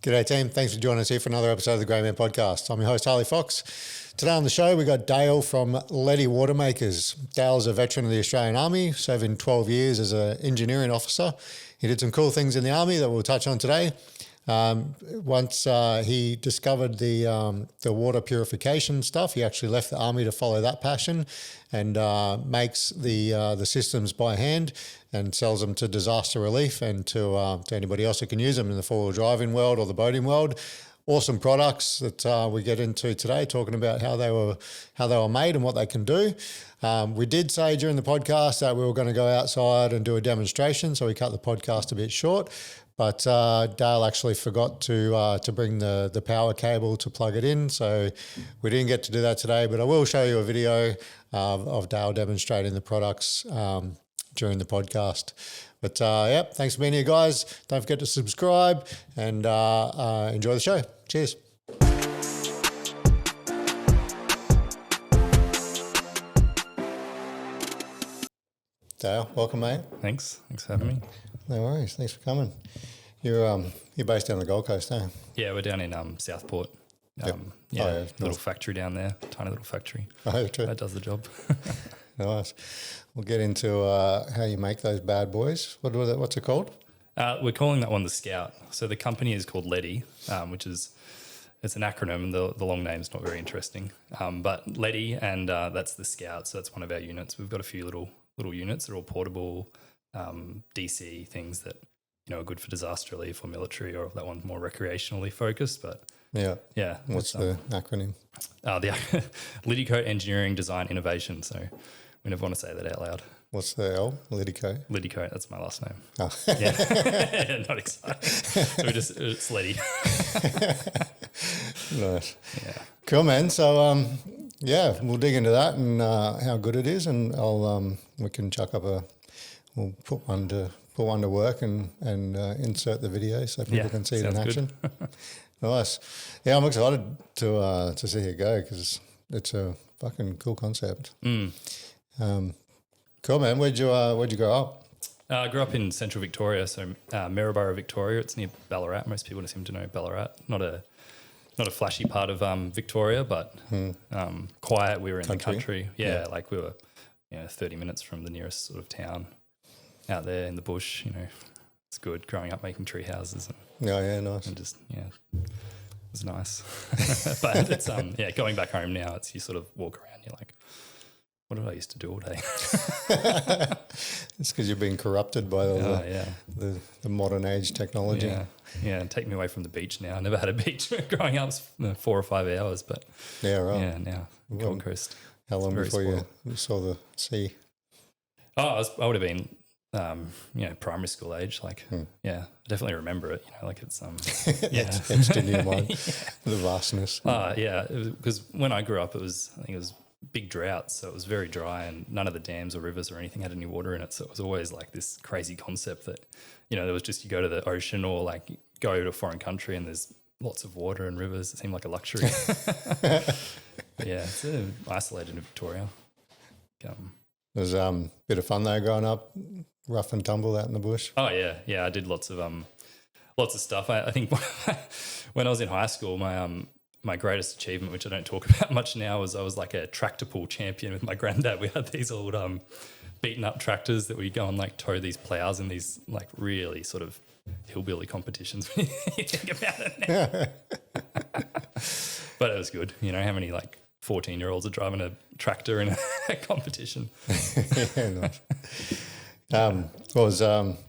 G'day team, thanks for joining us here for another episode of the Grey Man Podcast. I'm your host Harley Fox. Today on the show we got Dael from Ledi Water-Makers. Dael's a veteran of the Australian Army, serving 12 years as an engineering officer. He did some cool things in the Army that we'll touch on today. Once he discovered the water purification stuff, he actually left the Army to follow that passion and makes the systems by hand and sells them to disaster relief and to anybody else who can use them in the four-wheel driving world or the boating world. Awesome products that we get into today, talking about how they were made and what they can do. We did say during the podcast that we were going to go outside and do a demonstration, so we cut the podcast a bit short. But Dael actually forgot to bring the power cable to plug it in, so we didn't get to do that today. But I will show you a video of Dael demonstrating the products during the podcast. But thanks for being here, guys. Don't forget to subscribe and enjoy the show. Cheers. Dael, welcome, mate. Thanks for having me. No worries. Thanks for coming. You're based down the Gold Coast, eh? Yeah, we're down in Southport. Yep. Little factory down there, tiny little factory. Oh, true. That does the job. Nice. We'll get into how you make those bad boys. What's it called? We're calling that one the Scout. So the company is called Ledi, it's an acronym, and the long name's not very interesting. But Ledi, and that's the Scout. So that's one of our units. We've got a few little units. They're all portable DC things that are good for disaster relief or military, or that one's more recreationally focused. But yeah. What's the acronym? The Liddicoat Engineering Design Innovation. So we never want to say that out loud. What's the L? Liddicoat? Liddicoat, that's my last name. Oh. Yeah. Not excited. So it's Ledi. Nice. Yeah. Cool, man. So, we'll dig into that and how good it is, and we can we'll put one to work and insert the video so people can see it in action. Nice. Yeah, I'm excited to see it go because it's a fucking cool concept. Cool, man. Where'd you grow up? I grew up in central Victoria, so Maryborough, Victoria. It's near Ballarat. Most people seem to know Ballarat. Not a flashy part of Victoria, but quiet. We were in the country. Yeah, like we were 30 minutes from the nearest sort of town out there in the bush. It's good growing up making tree houses. Nice. And just, it was nice. But it's, going back home now, you sort of walk around, you're like, what did I used to do all day? It's because you're being corrupted by the modern age technology. Yeah, take me away from the beach now. I never had a beach growing up, 4 or 5 hours, but now Gold Coast. How long before you saw the sea? Oh, I would have been, primary school age. I definitely remember it. It's it's etched in your mind, the vastness. Because when I grew up, I think it was big droughts, so it was very dry, and none of the dams or rivers or anything had any water in it. So it was always like this crazy concept that there was just, you go to the ocean or like go to a foreign country and there's lots of water and rivers. It seemed like a luxury. It's isolated in Victoria. It was a bit of fun though growing up, rough and tumble out in the bush. Oh yeah. I did lots of stuff. I think when I was in high school, my greatest achievement, which I don't talk about much now, was I was like a tractor pull champion with my granddad. We had these old beaten up tractors that we go and like tow these plows in these like really sort of hillbilly competitions when you think about it now. But it was good. How many like 14-year-olds are driving a tractor in a competition? Nice.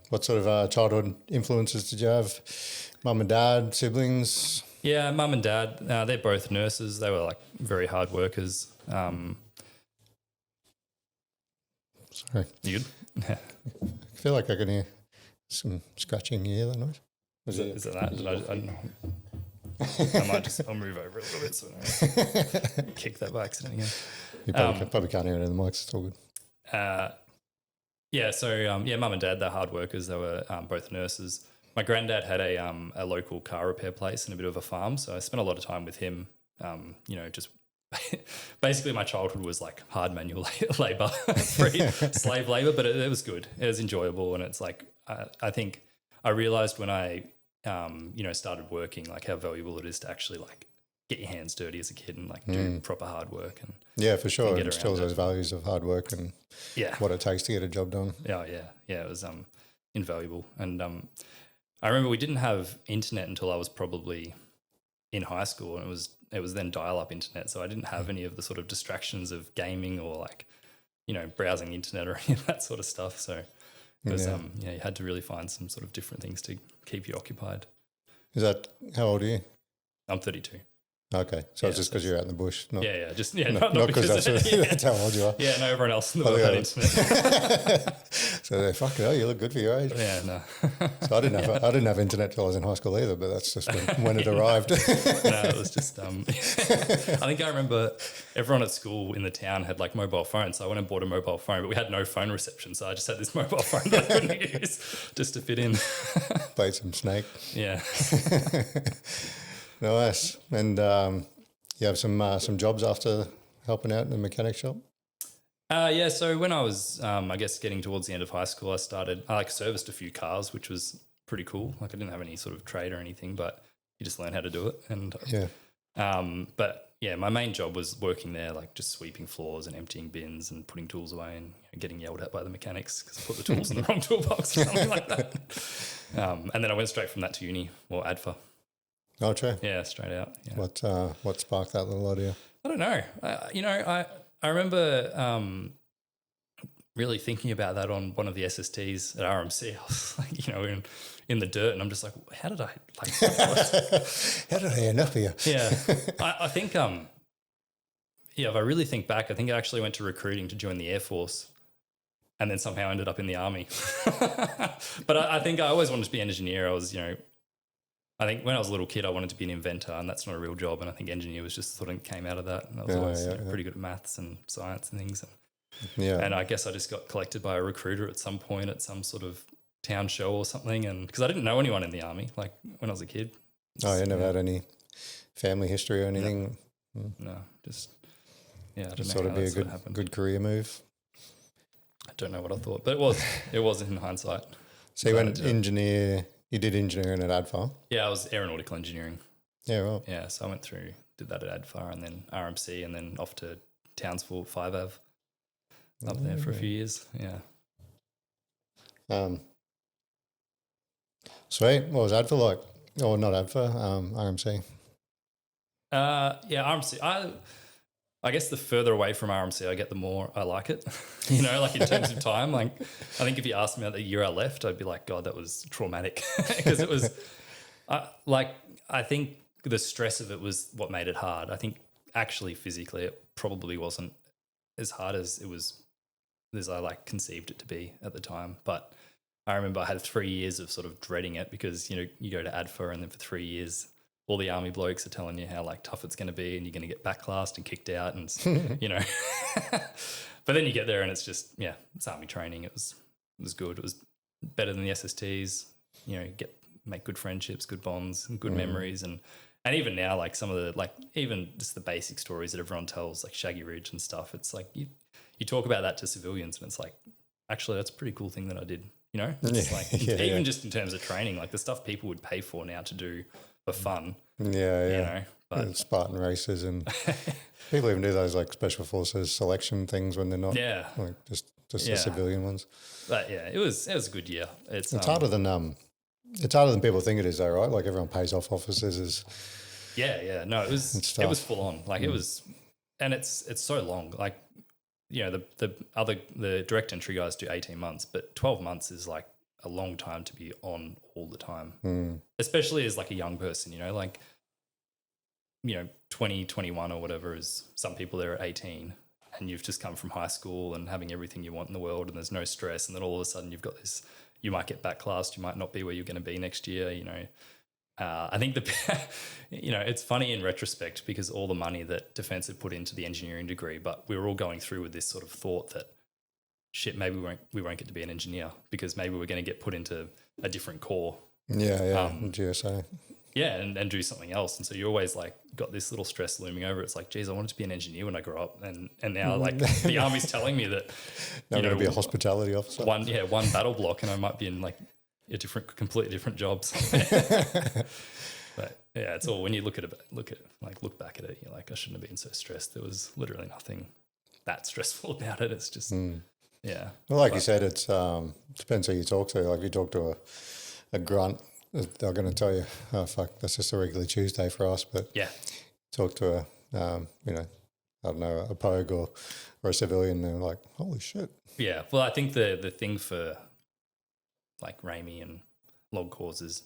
What sort of childhood influences did you have? Mum and dad, siblings? Yeah, mum and dad, they're both nurses. They were like very hard workers. Sorry. You good? I feel like I can hear some scratching. You hear that noise? Is it that? I don't know. I'll move over a little bit so I don't kick that by accident again. You probably can't hear it in the mics. It's all good. Mum and dad, they're hard workers. They were both nurses. My granddad had a local car repair place and a bit of a farm, so I spent a lot of time with him. Just basically my childhood was like hard manual labour, free slave labour, but it was good. It was enjoyable, and it's like I think I realised when I started working, like how valuable it is to actually like get your hands dirty as a kid and like do proper hard work. And yeah, for sure. get It instills around those values of hard work and what it takes to get a job done. Yeah. It was invaluable. And I remember we didn't have internet until I was probably in high school, and it was then dial-up internet. So I didn't have any of the sort of distractions of gaming or like, browsing the internet or any of that sort of stuff. So it was, you had to really find some sort of different things to keep you occupied. How old are you? I'm 32. Okay, so it's just because you're out in the bush. Not Not because that's how old you are. Yeah, no, everyone else in the world had internet. So they're fucking hell, you look good for your age. Yeah, no. So I didn't have internet till I was in high school either, but that's just when it arrived. No, it was just I think I remember everyone at school in the town had like mobile phones, so I went and bought a mobile phone, but we had no phone reception, so I just had this mobile phone that I couldn't use just to fit in. Played some Snake. Yeah. Nice. And you have some jobs after helping out in the mechanic shop? So when I was, I guess, getting towards the end of high school, I serviced a few cars, which was pretty cool. Like I didn't have any sort of trade or anything, but you just learn how to do it. And but yeah, my main job was working there, like just sweeping floors and emptying bins and putting tools away and getting yelled at by the mechanics because I put the tools in the wrong toolbox or something like that. And then I went straight from that to uni or ADFA. Oh, true. Yeah, straight out. Yeah. What sparked that little idea? I don't know. I remember really thinking about that on one of the SSTs at RMC. I was like, in the dirt, and I'm just like, how did I how did I end up here? Yeah, I think if I really think back, I think I actually went to recruiting to join the Air Force, and then somehow ended up in the Army. But I think I always wanted to be an engineer. I think when I was a little kid, I wanted to be an inventor, and that's not a real job. And I think engineer was just sort of came out of that. And I was always pretty good at maths and science and things. And I guess I just got collected by a recruiter at some point at some sort of town show or something. And because I didn't know anyone in the Army, like when I was a kid. Oh, you never had any family history or anything? No, just, I don't know. Sort of be a good career move. I don't know what I thought, but it was in hindsight. So you went engineer. You did engineering at ADFA? Yeah, I was aeronautical engineering. Yeah, right. Yeah, so I went through, did that at ADFA and then RMC and then off to Townsville 5AV up there for a few years. Yeah. Sweet. What was ADFA like? Or not ADFA, RMC? RMC. I guess the further away from RMC I get, the more I like it. Like in terms of time. Like I think if you asked me about the year I left, I'd be like, God, that was traumatic because it was I think the stress of it was what made it hard. I think actually physically it probably wasn't as hard as I like conceived it to be at the time. But I remember I had 3 years of sort of dreading it because, you go to ADFA and then for 3 years all the Army blokes are telling you how like tough it's going to be and you're going to get backclassed and kicked out and, but then you get there and it's just, it's Army training. It was good. It was better than the SSTs, make good friendships, good bonds and good memories. And even now, like some of the, like even just the basic stories that everyone tells, like Shaggy Ridge and stuff, it's like you talk about that to civilians and it's like, actually, that's a pretty cool thing that I did, It's like, even just in terms of training, like the stuff people would pay for now to do for fun. But Spartan races and people even do those like special forces selection things when they're not like just the civilian ones. But it was a good year. It's harder than people think it is though, right? Like everyone pays off officers no, it was full on. Like it was, and it's so long. Like the direct entry guys do 18 months, but 12 months is like a long time to be on all the time, especially as like a young person, 20, 21 or whatever is some people there at 18 and you've just come from high school and having everything you want in the world and there's no stress. And then all of a sudden you've got this, you might get backclassed, you might not be where you're going to be next year. I think it's funny in retrospect because all the money that Defence had put into the engineering degree, but we were all going through with this sort of thought that shit, maybe we won't get to be an engineer because maybe we're going to get put into a different corps. GSA. Yeah, and do something else. And so you always like got this little stress looming over. It's like, geez, I wanted to be an engineer when I grew up. And now like the Army's telling me that I'm going to be a hospitality officer. One battle block and I might be in like completely different jobs. But yeah, it's all, when you look back at it, you're like, I shouldn't have been so stressed. There was literally nothing that stressful about it. It's just, yeah. Well, like you said, it's depends who you talk to. Like if you talk to a grunt, they're going to tell you, oh, fuck, that's just a regular Tuesday for us. But yeah, talk to I don't know, a pogue or a civilian, they're like, holy shit. Yeah. Well, I think the thing for like Ramey and log causes,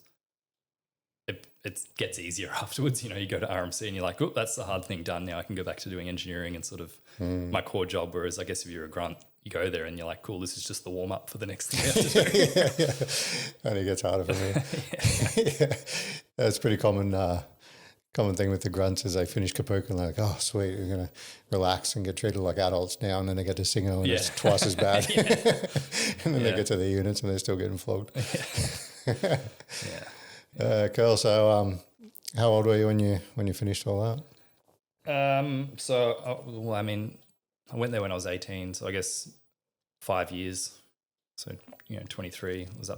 it gets easier afterwards. You go to RMC and you're like, oh, that's the hard thing done. Now I can go back to doing engineering and sort of my core job. Whereas I guess if you're a grunt, you go there and you're like, cool, this is just the warm up for the next thing I have to do. yeah. Only gets harder for me. Yeah. That's pretty common thing with the grunts is they finish Kapooka and they're like, oh, sweet, we're going to relax and get treated like adults now. And then they get to Singo and it's twice as bad. And then they get to their units and they're still getting flogged. Cool. So how old were you when you finished all that? I went there when I was 18. So I guess 5 years. So, 23 was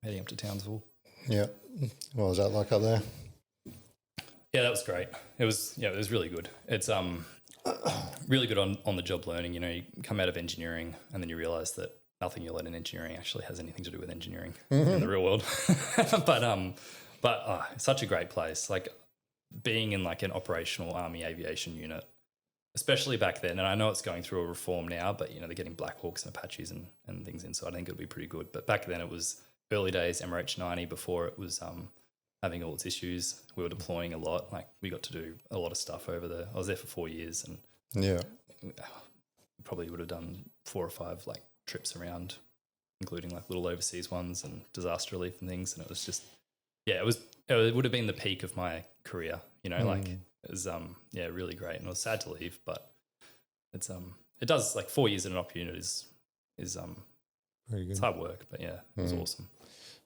heading up to Townsville. Yeah. What was that like up there? Yeah, that was great. It was really good. It's really good on the job learning. You come out of engineering and then you realise that nothing you learn in engineering actually has anything to do with engineering in the real world. but such a great place. Like being in like an operational Army aviation unit, especially back then. And I know it's going through a reform now, but they're getting Black Hawks and Apaches and things in. So I think it'll be pretty good. But back then it was early days MRH-90 before it was having all its issues. We were deploying a lot. Like we got to do a lot of stuff over there. I was there for 4 years and probably would have done 4 or 5 like trips around, including like little overseas ones and disaster relief and things. And it was just, it would have been the peak of my career, like it was, really great. And it was sad to leave, but it's, it does like 4 years in an op unit is pretty good. It's hard work, but it was awesome.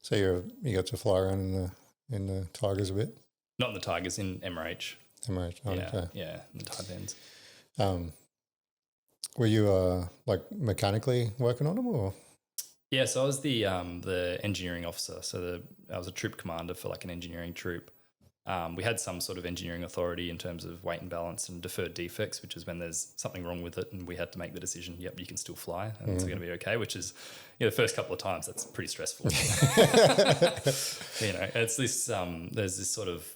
So you got to fly around in the Tigers a bit? Not in the Tigers, in MRH. MRH, yeah, in the Taipans. Were you like mechanically working on them, or? Yeah, so I was the engineering officer. So I was a troop commander for like an engineering troop. We had some sort of engineering authority in terms of weight and balance and deferred defects, which is when there's something wrong with it and we had to make the decision, yep, you can still fly and it's going to be okay, which is, the first couple of times that's pretty stressful. It's this, there's this sort of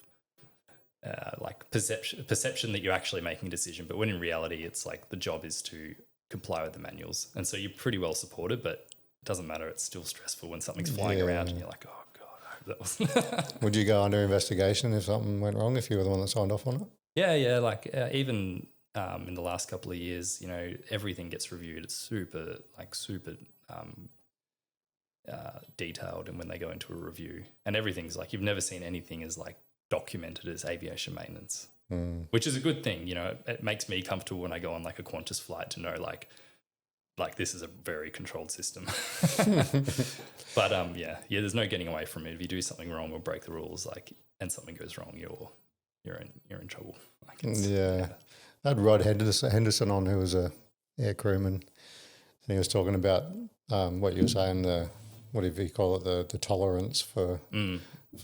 like perception that you're actually making a decision, but when in reality, it's like the job is to comply with the manuals. And so you're pretty well supported, but it doesn't matter. It's still stressful when something's flying around and you're like, oh, that was Would you go under investigation if something went wrong, if you were the one that signed off on it? Yeah. Like even in the last couple of years, everything gets reviewed. It's super detailed, and when they go into a review, and everything's like you've never seen anything as like documented as aviation maintenance, which is a good thing. It makes me comfortable when I go on like a Qantas flight to know like this is a very controlled system. But there's no getting away from it. If you do something wrong or break the rules, and something goes wrong, you're in trouble. I had Rod Henderson on, who was a air crewman, and he was talking about what you were saying, what do you call it, the tolerance for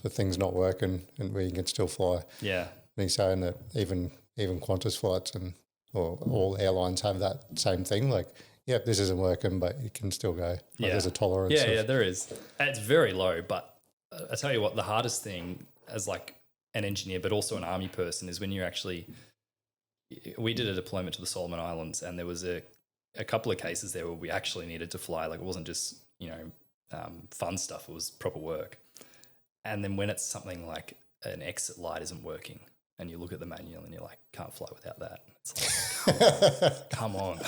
things not working and where you can still fly. Yeah, and he's saying that even Qantas flights or all airlines have that same thing, like. Yep, this isn't working, but you can still go. There's a tolerance. Yeah, there is. It's very low, but I tell you what, the hardest thing as like an engineer, but also an Army person, is when you're actually. We did a deployment to the Solomon Islands, and there was a couple of cases there where we actually needed to fly. Like it wasn't just fun stuff; it was proper work. And then when it's something like an exit light isn't working, and you look at the manual and you're like, can't fly without that. It's like, come on.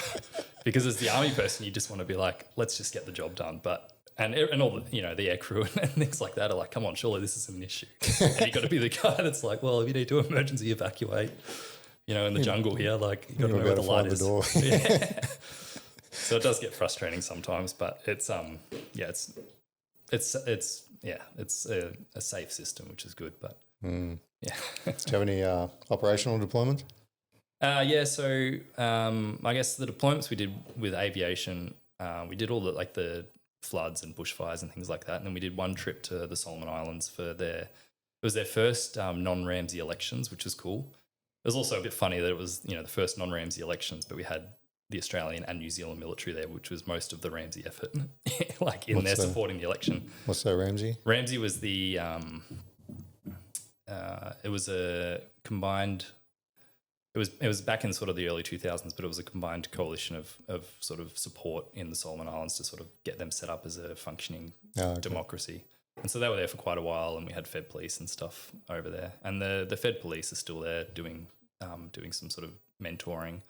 Because as the Army person, you just want to be like, let's just get the job done. But and all the the air crew and things like that are like, come on, surely this isn't an issue. And you got to be the guy that's like, well, if you need to emergency evacuate, in the jungle here, like you got to know where the light is. Yeah. So it does get frustrating sometimes, but it's a safe system, which is good. But yeah. Do you have any operational deployments? So I guess the deployments we did with aviation, we did all the floods and bushfires and things like that. And then we did one trip to the Solomon Islands for it was their first non-Ramsey elections, which was cool. It was also a bit funny that it was, the first non-Ramsey elections, but we had the Australian and New Zealand military there, which was most of the Ramsey effort, supporting the election. What's that, Ramsey? Ramsey was it was a combined. It was back in sort of the early 2000s, but it was a combined coalition of sort of support in the Solomon Islands to sort of get them set up as a functioning democracy. And so they were there for quite a while, and we had Fed police and stuff over there. And the Fed police are still there doing some sort of mentoring,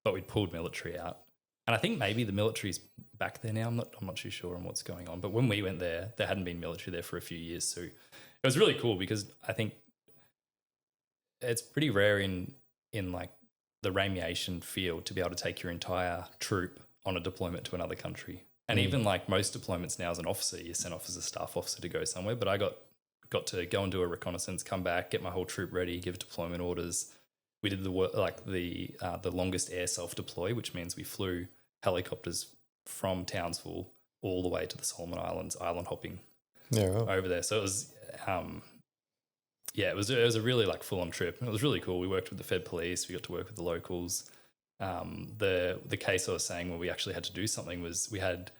but we pulled military out. And I think maybe the military's back there now. I'm not too sure on what's going on. But when we went there hadn't been military there for a few years. So it was really cool because I think it's pretty rare in like the ramiation field to be able to take your entire troop on a deployment to another country. And even like most deployments now as an officer, you're sent off as a staff officer to go somewhere. But I got to go and do a reconnaissance, come back, get my whole troop ready, give deployment orders. We did the longest air self-deploy, which means we flew helicopters from Townsville all the way to the Solomon Islands, island hopping over there. So it was it was a really like full on trip. It was really cool. We worked with the Fed police. We got to work with the locals. The case I was saying where we actually had to do something was we had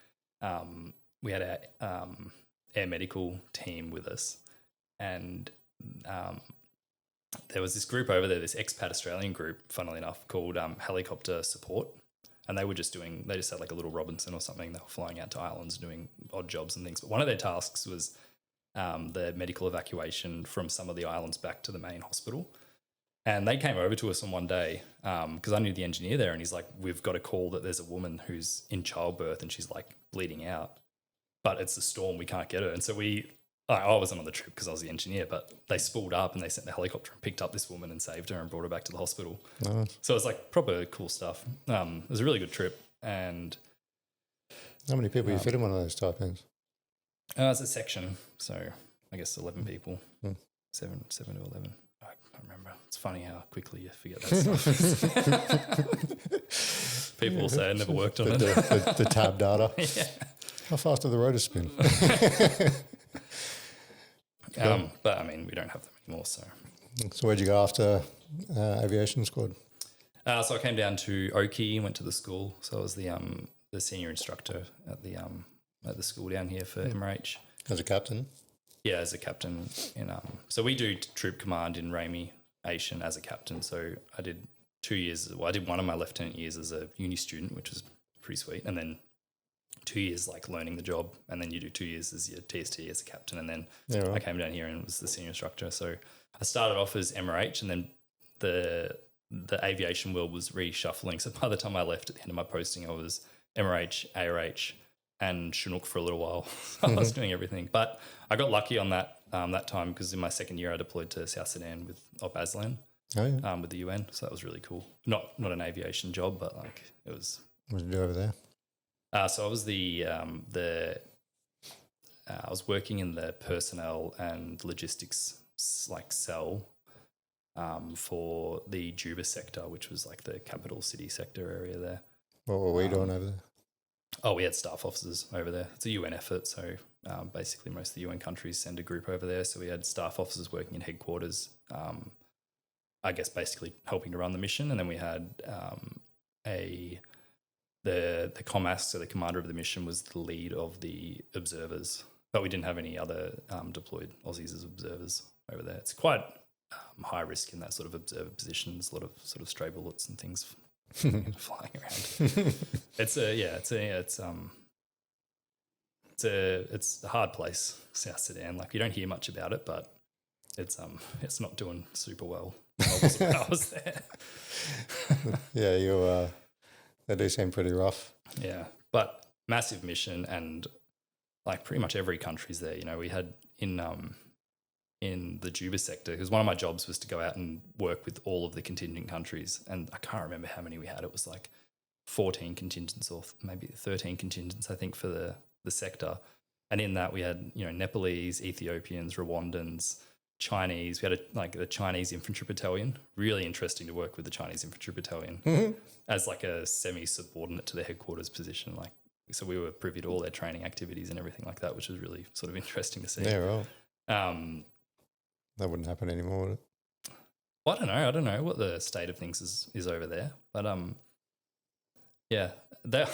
our air medical team with us, and there was this group over there, this expat Australian group, funnily enough, called Helicopter Support. And they just had like a little Robinson or something. They were flying out to islands doing odd jobs and things. But one of their tasks was the medical evacuation from some of the islands back to the main hospital. And they came over to us on one day because I knew the engineer there, and he's like, we've got a call that there's a woman who's in childbirth and she's like bleeding out, but it's a storm, we can't get her. And so I wasn't on the trip because I was the engineer, but they spooled up and they sent the helicopter and picked up this woman and saved her and brought her back to the hospital. Nice. So it was like proper cool stuff. It was a really good trip. And how many people you fit in one of those type things? It's a section, so I guess 11 people, 7 to 11. I can't remember. It's funny how quickly you forget that stuff. People will say I never worked on it. The tab data. Yeah. How fast do the rotors spin? But I mean, we don't have them anymore. So where'd you go after aviation squad? So I came down to Oakey, went to the school. So I was the senior instructor at the school down here for MRH. As a captain? Yeah, as a captain. So we do troop command in ramiation as a captain. So I did 2 years. Well, I did one of my lieutenant years as a uni student, which was pretty sweet. And then 2 years like learning the job, and then you do 2 years as your TST as a captain, and then I came down here and was the senior instructor. So I started off as MRH, and then the aviation world was reshuffling. So by the time I left at the end of my posting, I was MRH, ARH, and Chinook for a little while. I was doing everything, but I got lucky on that time because in my second year I deployed to South Sudan with Op Aslan with the UN. So that was really cool. Not an aviation job, but like it was. What did you do over there? So I was I was working in the personnel and logistics like cell for the Juba sector, which was like the capital city sector area there. What were we doing over there? Oh, we had staff officers over there. It's a UN effort, so basically most of the UN countries send a group over there. So we had staff officers working in headquarters, I guess basically helping to run the mission, and then we had the COMASC, so the commander of the mission, was the lead of the observers, but we didn't have any other deployed Aussies as observers over there. It's quite high risk in that sort of observer position. There's a lot of sort of stray bullets and things flying around. It's a hard place, South Sudan. Like you don't hear much about it, but it's not doing super well. I was there. Yeah, they do seem pretty rough. Yeah, but massive mission, and like pretty much every country's there. You know, we had in the Juba sector, because one of my jobs was to go out and work with all of the contingent countries, and I can't remember how many we had. It was like 14 contingents or maybe 13 contingents, I think, for the sector. And in that we had, Nepalese, Ethiopians, Rwandans, Chinese. We had the Chinese infantry battalion. Really interesting to work with the Chinese infantry battalion as like a semi-subordinate to the headquarters position. Like so we were privy to all their training activities and everything like that, which was really sort of interesting to see. Yeah, right. That wouldn't happen anymore, would it? Well, I don't know what the state of things is over there, but yeah, they're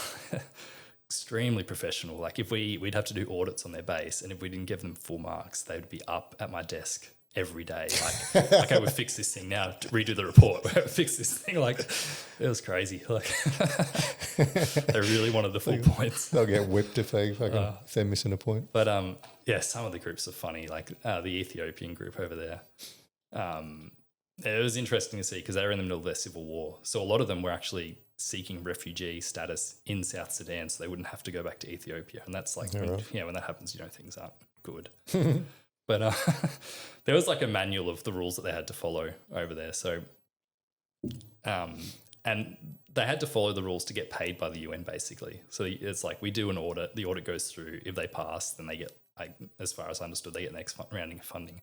extremely professional. Like if we'd have to do audits on their base, and if we didn't give them full marks, they would be up at my desk every day. Like, okay, we fix this thing now. Redo the report. Fix this thing. Like, it was crazy. Like, they really wanted the full points. They'll get whipped if they're missing a point. But yeah, some of the groups are funny. Like the Ethiopian group over there. It was interesting to see because they were in the middle of their civil war. So a lot of them were actually seeking refugee status in South Sudan, so they wouldn't have to go back to Ethiopia. And that's like, when that happens, things aren't good. But there was like a manual of the rules that they had to follow over there. So, and they had to follow the rules to get paid by the UN, basically. So it's like we do an audit, the audit goes through. If they pass, then they get, like, as far as I understood, they get the next rounding of funding.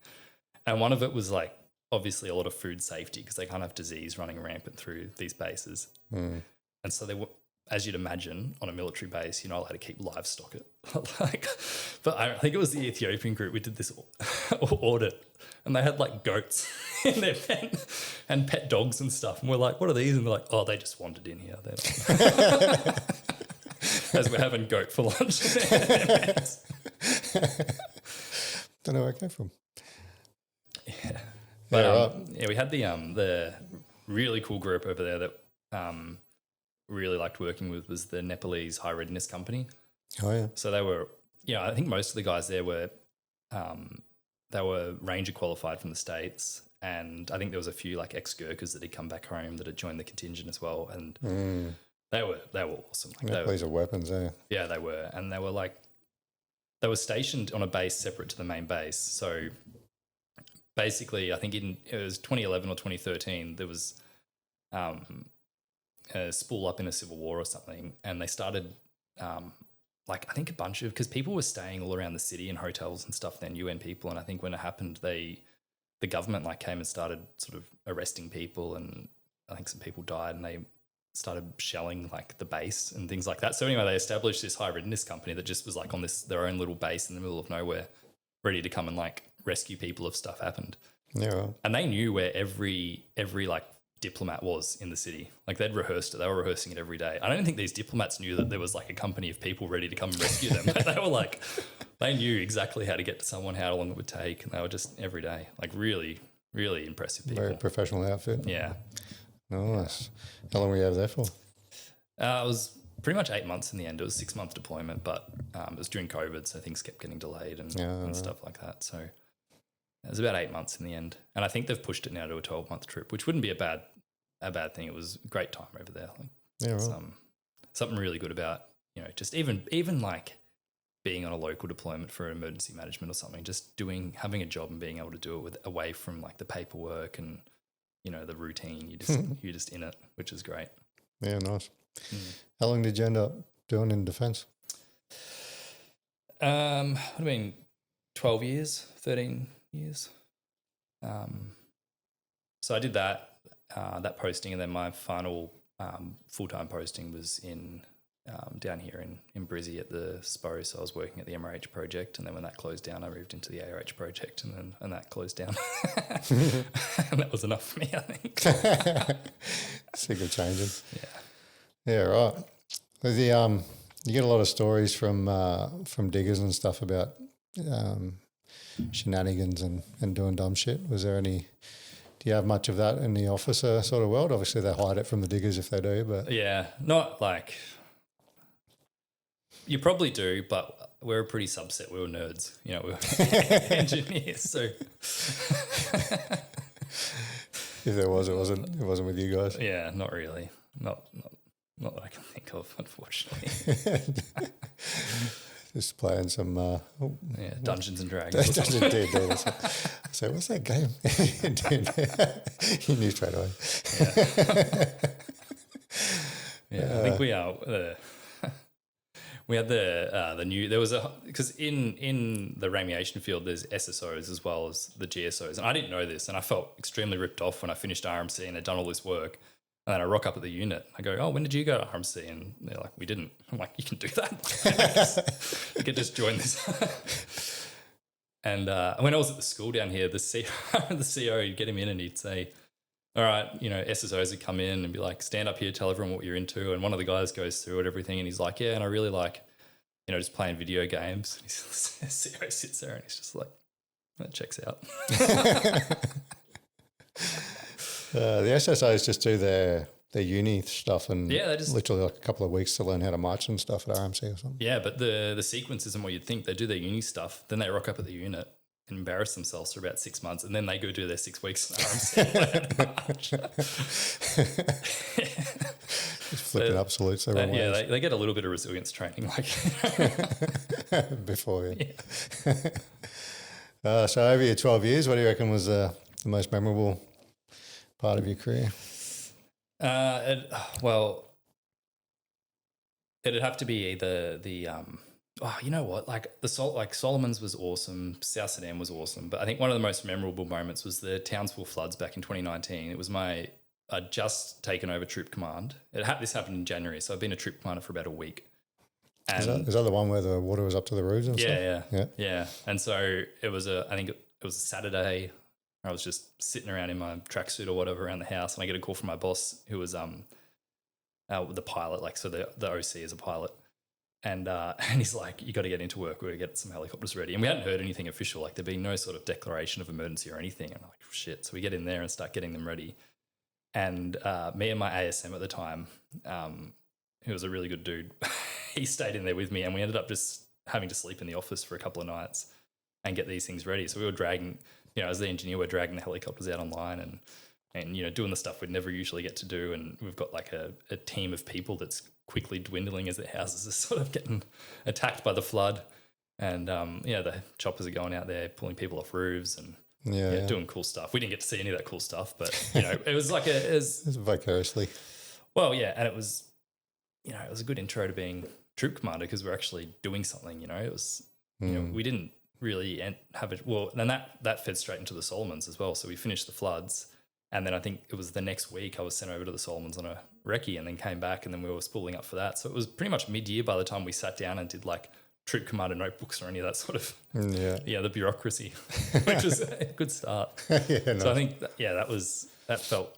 And one of it was like, obviously a lot of food safety because they can't have disease running rampant through these bases. And so they were, as you'd imagine, on a military base, you're not allowed to keep livestock. But I think it was the Ethiopian group. We did this audit and they had like goats in their pen and pet dogs and stuff. And we're like, what are these? And they're like, oh, they just wandered in here. As we're having goat for lunch. Don't know where it came from. Yeah. But we had the really cool group over there that really liked working with was the Nepalese High Readiness Company. Oh yeah. So they were, I think most of the guys there were they were Ranger qualified from the States, and I think there was a few like ex-Gurkhas that had come back home that had joined the contingent as well, and they were awesome. Like Nepalese are weapons, eh? Yeah, they were, and they were stationed on a base separate to the main base, so. Basically, I think it was 2011 or 2013, there was a spool up in a civil war or something, and they started, I think a bunch of, because people were staying all around the city in hotels and stuff then, UN people, and I think when it happened, the government came and started sort of arresting people, and I think some people died, and they started shelling the base and things like that. So anyway, they established this high readiness company that just was on their own little base in the middle of nowhere, ready to come and rescue people if stuff happened. Yeah. Right. And they knew where every diplomat was in the city. They'd rehearsed it. They were rehearsing it every day. I don't think these diplomats knew that there was a company of people ready to come and rescue them. They were they knew exactly how to get to someone, how long it would take. And they were just every day, really, really impressive people. Very professional outfit. Yeah. Nice. How long were you over there for? It was pretty much 8 months in the end. It was a 6-month deployment, but it was during COVID, so things kept getting delayed and stuff like that. So it was about 8 months in the end. And I think they've pushed it now to a 12-month trip, which wouldn't be a bad thing. It was a great time over there. Something really good about, just even being on a local deployment for emergency management or something, just having a job and being able to do it away from the paperwork and, the routine. You're just in it, which is great. Yeah, nice. How long did you end up doing in defence? I mean, 12 years, 13 years. So I did that posting, and then my final full-time posting was in down here in Brizzy at the SPO. So I was working at the MRH project, and then when that closed down, I moved into the ARH project, and that closed down. And that was enough for me, I think. Sick of changing. Yeah. Yeah, right. You get a lot of stories from diggers and stuff about shenanigans and doing dumb shit. Was there any? Do you have much of that in the officer sort of world? Obviously, they hide it from the diggers if they do, but yeah, not you probably do, but we're a pretty subset. We were nerds, we were engineers, so. If there was, it wasn't with you guys. Yeah, not really. Not that I can think of, unfortunately. Just playing some Dungeons and Dragons. Dungeons. So what's that game? You knew straight away. Yeah, I think we are. We had the new. There was because in the ramiation field there's SSOs as well as the GSOs, and I didn't know this, and I felt extremely ripped off when I finished RMC and had done all this work. And then I rock up at the unit. I go, oh, when did you go to RMC? And they're like, we didn't. I'm like, you can do that. You can just join this. And when I was at the school down here, the CEO, you'd get him in and he'd say, all right, SSOs would come in and be like, stand up here, tell everyone what you're into. And one of the guys goes through it, everything. And he's like, yeah, and I really like, just playing video games. And the CEO sits there and he's just like, that checks out. The SSOs just do their uni stuff and they just literally like a couple of weeks to learn how to march and stuff at RMC or something. Yeah, but the sequence isn't what you'd think. They do their uni stuff, then they rock up at the unit and embarrass themselves for about 6 months, and then they go do their 6 weeks at RMC. Just flipping absolutes. They get a little bit of resilience training, before. So over your 12 years, what do you reckon was the most memorable part of your career? It'd have to be either Solomon's was awesome, South Sudan was awesome, but I think one of the most memorable moments was the Townsville floods back in 2019. It was I'd just taken over troop command. This happened in January, so I've been a troop commander for about a week. And is that the one where the water was up to the roofs and stuff? Yeah. And so it was I think it was a Saturday. I was just sitting around in my tracksuit or whatever around the house, and I get a call from my boss, who was the pilot. So the OC is a pilot, and he's like, "You got to get into work. We're going to get some helicopters ready." And we hadn't heard anything official. Like, there'd been no sort of declaration of emergency or anything. And I'm like, "Shit!" So we get in there and start getting them ready. And me and my ASM at the time, who was a really good dude, he stayed in there with me, and we ended up just having to sleep in the office for a couple of nights and get these things ready. So we were dragging. As the engineer, we're dragging the helicopters out online and doing the stuff we'd never usually get to do. And we've got like a team of people that's quickly dwindling as their houses are sort of getting attacked by the flood. And, the choppers are going out there pulling people off roofs and doing cool stuff. We didn't get to see any of that cool stuff, but, it was like it was vicariously. Well, yeah. And it was a good intro to being troop commander because we're actually doing something, it was, we didn't really have it. Well, then that fed straight into the Solomons as well. So we finished the floods, and then I think it was the next week I was sent over to the Solomons on a recce, and then came back, and then we were spooling up for that. So it was pretty much mid-year by the time we sat down and did like troop commander notebooks or any of that sort of the bureaucracy, which was a good start. Nice. So I think that felt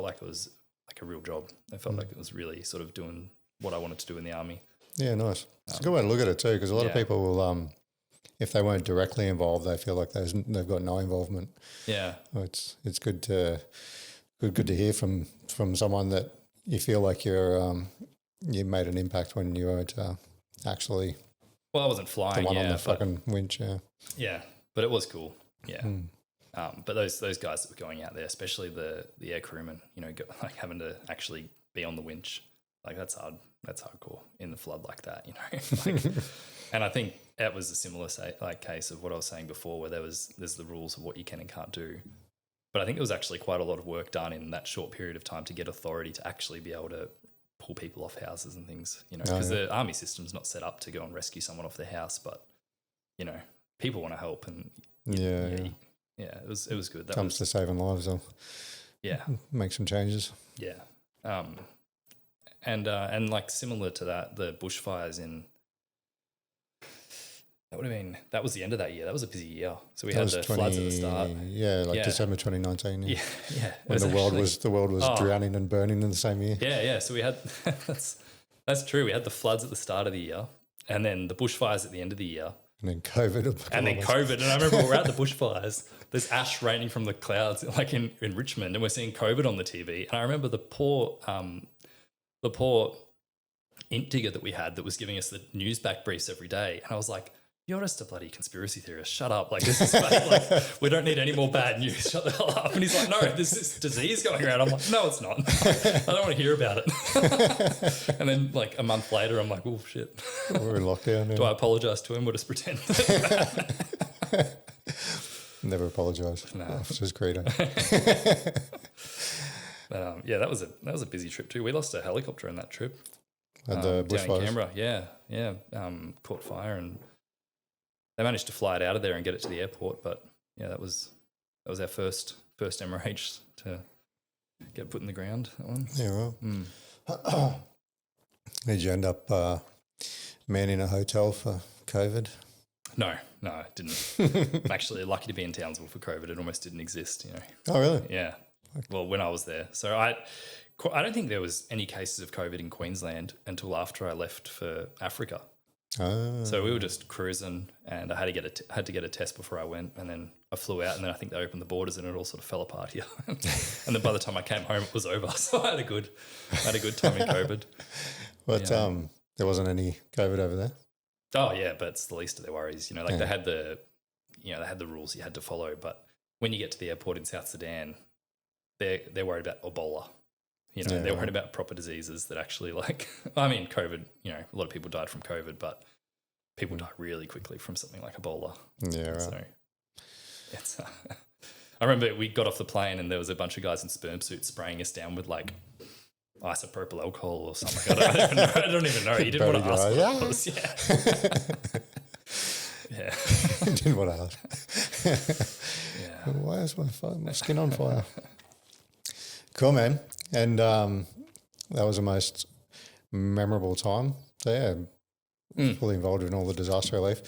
like it was like a real job. It felt like it was really sort of doing what I wanted to do in the army. Yeah, nice. It's a good way to look at it too, because a lot of people will if they weren't directly involved, they feel like they've got no involvement. Yeah, it's good to hear from someone that you feel like you made an impact when you weren't actually. Well, I wasn't flying. The one on the fucking winch. Yeah, but it was cool. Yeah. But those guys that were going out there, especially the air crewmen, like having to actually be on the winch, like that's hard. That's hardcore in the flood like that, and I think that was a similar case of what I was saying before, where there's the rules of what you can and can't do. But I think there was actually quite a lot of work done in that short period of time to get authority to actually be able to pull people off houses and things, because the army system's not set up to go and rescue someone off their house, but people want to help, and it was good. That comes to saving lives, though. Yeah, make some changes. Yeah. And like similar to that, the bushfires that was the end of that year. That was a busy year. So we had the floods at the start. Yeah, December 2019. Yeah. When the world was drowning and burning in the same year. Yeah. So we had that's true. We had the floods at the start of the year, and then the bushfires at the end of the year. And then COVID. And I remember we're at the bushfires. There's ash raining from the clouds, like in Richmond, and we're seeing COVID on the TV. And I remember the poor int digger that we had that was giving us the news back briefs every day. And I was like, you're just a bloody conspiracy theorist. Shut up. Like, this is bad. Like, we don't need any more bad news. Shut the hell up. And he's like, no, there's this disease going around. I'm like, no, it's not. I don't want to hear about it. And then like a month later, I'm like, oh, shit. We're in lockdown. Yeah. Do I apologise to him or just pretend? Never apologise. No. It's just credo. That was a busy trip too. We lost a helicopter in that trip. And the bushfires. Down in Canberra, yeah. Caught fire, and they managed to fly it out of there and get it to the airport. But yeah, that was our first MRH to get put in the ground. That one. Yeah, right. Did you end up manning a hotel for COVID? No, I didn't. I'm actually lucky to be in Townsville for COVID. It almost didn't exist, you know. Oh, really? Yeah. Well, when I was there. So I don't think there was any cases of COVID in Queensland until after I left for Africa. Oh. So we were just cruising, and I had to get a test before I went, and then I flew out, and then I think they opened the borders, and it all sort of fell apart here. And then by the time I came home, it was over. So I had a good time in COVID. But there wasn't any COVID over there? Oh yeah, but it's the least of their worries. You know, like they had the rules you had to follow, but when you get to the airport in South Sudan, they're worried about Ebola. You know, they're worried about proper diseases that actually COVID, you know, a lot of people died from COVID, but people die really quickly from something like Ebola. Yeah, right. So it's, I remember we got off the plane and there was a bunch of guys in sperm suits spraying us down with like isopropyl alcohol or something. I don't even know. You didn't want to ask what it was. Yeah. Didn't want to ask. Yeah. Why is my skin on fire? Cool, man. And that was the most memorable time. So yeah, fully involved in all the disaster relief.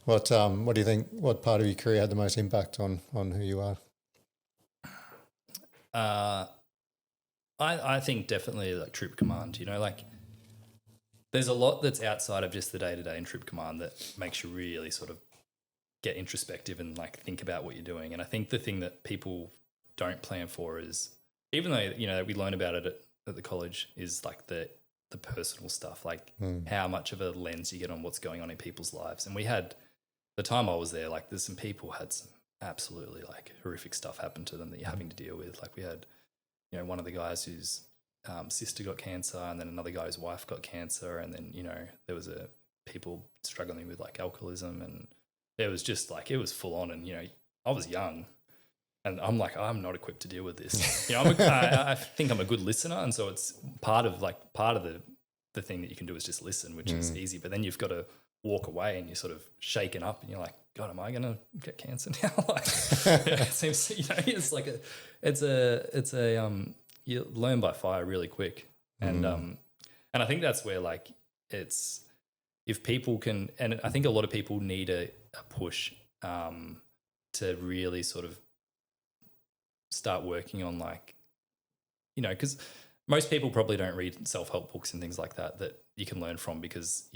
What do you think? What part of your career had the most impact on who you are? I think definitely like troop command. You know, like there's a lot that's outside of just the day-to-day in troop command that makes you really sort of get introspective and like think about what you're doing. And I think the thing that people don't plan for is, even though, you know, we learn about it at the college, is like the personal stuff, like how much of a lens you get on what's going on in people's lives. And we had, the time I was there, like there's some people had some absolutely like horrific stuff happen to them that you're having to deal with. Like we had, you know, one of the guys whose sister got cancer, and then another guy's wife got cancer, and then, you know, there was people struggling with like alcoholism, and there was just like, it was full on. And, you know, I was young, and I'm like, I'm not equipped to deal with this. You know, I think I'm a good listener, and so it's part of the thing that you can do is just listen, which is easy. But then you've got to walk away, and you're sort of shaken up, and you're like, God, am I going to get cancer now? Like, it seems, you know, it's like you learn by fire really quick, and I think that's where like it's, if people can, and I think a lot of people need a push to really sort of start working on, like, you know, because most people probably don't read self-help books and things like that you can learn from, because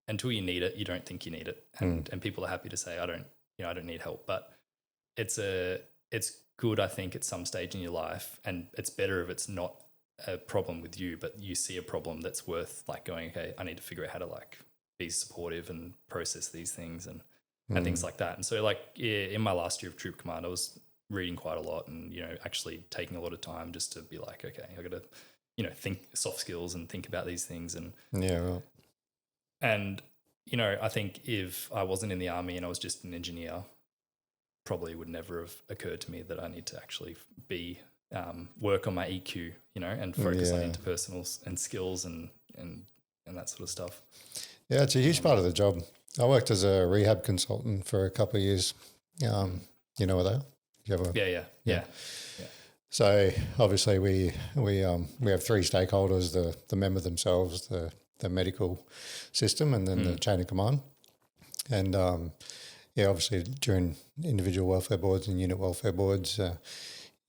until you need it, you don't think you need it. And people are happy to say, I don't need help. But it's good, I think, at some stage in your life, and it's better if it's not a problem with you, but you see a problem that's worth like going, okay, I need to figure out how to like be supportive and process these things and things like that. And so like, in my last year of troop command, I was reading quite a lot, and, you know, actually taking a lot of time just to be like, okay, I got to, you know, think soft skills and think about these things. And and, you know, I think if I wasn't in the army and I was just an engineer, probably would never have occurred to me that I need to actually be work on my EQ, you know, and focus on interpersonal and skills and that sort of stuff. Yeah, it's a huge part of the job. I worked as a rehab consultant for a couple of years. You know what they are? Yeah. So obviously we have three stakeholders: the member themselves, the medical system, and then the chain of command. And obviously during individual welfare boards and unit welfare boards,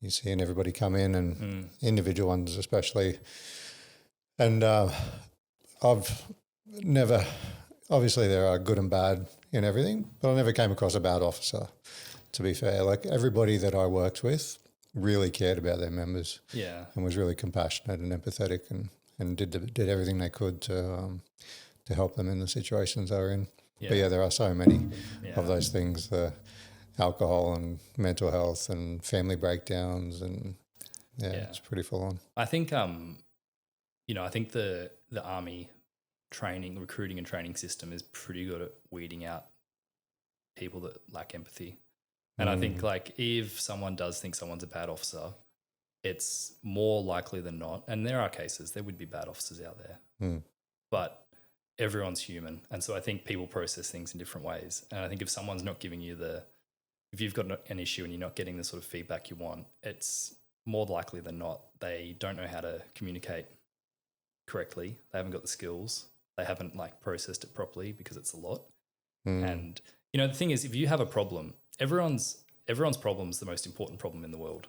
you're seeing everybody come in, and individual ones especially. And I've never, obviously there are good and bad in everything, but I never came across a bad officer, to be fair. Like, everybody that I worked with really cared about their members, and was really compassionate and empathetic, and did everything they could to help them in the situations they were in. But there are so many of those things: the alcohol and mental health and family breakdowns, and it's pretty full on. I think I think the army recruiting and training system is pretty good at weeding out people that lack empathy. And I think, like, if someone does think someone's a bad officer, it's more likely than not, and there are cases, there would be bad officers out there, but everyone's human. And so I think people process things in different ways. And I think if someone's not giving you if you've got an issue and you're not getting the sort of feedback you want, it's more likely than not, they don't know how to communicate correctly. They haven't got the skills. They haven't like processed it properly because it's a lot. And the thing is, if you have a problem, everyone's problem is the most important problem in the world.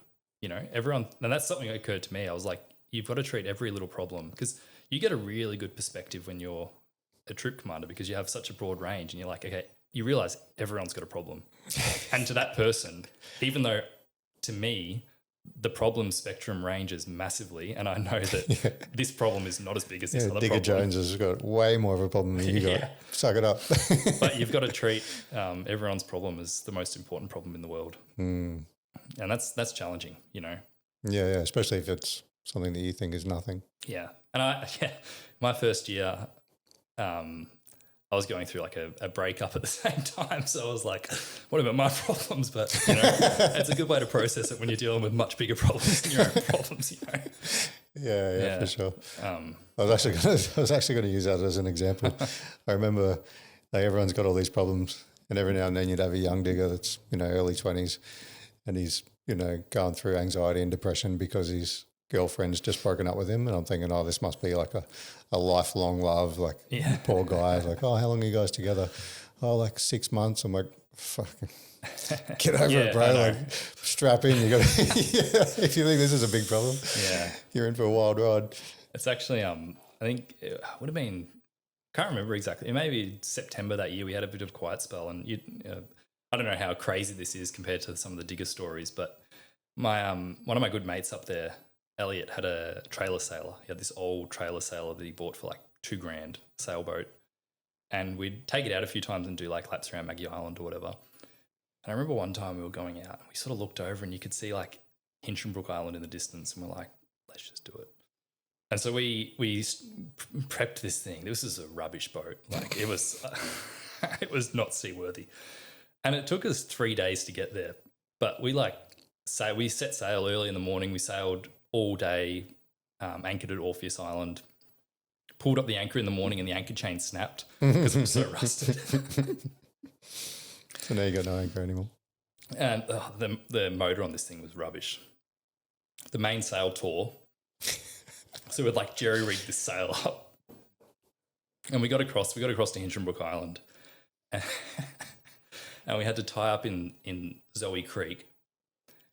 Everyone, and that's something that occurred to me. I was like, you've got to treat every little problem, because you get a really good perspective when you're a troop commander, because you have such a broad range, and you're like, okay, you realize everyone's got a problem. And to that person, even though to me, the problem spectrum ranges massively, and I know that this problem is not as big as this other Digger problem. Jones has got way more of a problem than you got. Suck it up. But you've got to treat everyone's problem as the most important problem in the world. And that's challenging, Yeah, especially if it's something that you think is nothing. Yeah. And my first year, I was going through like a breakup at the same time. So I was like, what about my problems? But, it's a good way to process it when you're dealing with much bigger problems than your own problems, Yeah, for sure. I was actually going to use that as an example. I remember everyone's got all these problems, and every now and then you'd have a young digger that's, early 20s, and he's, going through anxiety and depression because his girlfriend's just broken up with him. And I'm thinking, oh, this must be like a lifelong love. Like, poor guy. Like, oh, how long are you guys together? Oh, like 6 months. I'm like, fucking get over it, bro. Like, strap in. You got to, if you think this is a big problem, you're in for a wild ride. It's actually, I think it would have been, can't remember exactly. It may be September that year. We had a bit of a quiet spell, and I don't know how crazy this is compared to some of the digger stories, but my one of my good mates up there, Elliot, had a trailer sailor. He had this old trailer sailor that he bought for like $2,000 sailboat, and we'd take it out a few times and do like laps around Maggie Island or whatever. And I remember one time we were going out and we sort of looked over and you could see like Hinchinbrook Island in the distance, and we're like, let's just do it. And so we prepped this thing. This is a rubbish boat. Like it was not seaworthy. And it took us 3 days to get there. But we set sail early in the morning. We sailed all day, anchored at Orpheus Island, pulled up the anchor in the morning, and the anchor chain snapped because it was so rusted. So now you got no anchor anymore. And the motor on this thing was rubbish. The main sail tore. So we'd like jerry-rigged this sail up. And we got across to Hinchinbrook Island. And we had to tie up in Zoe Creek,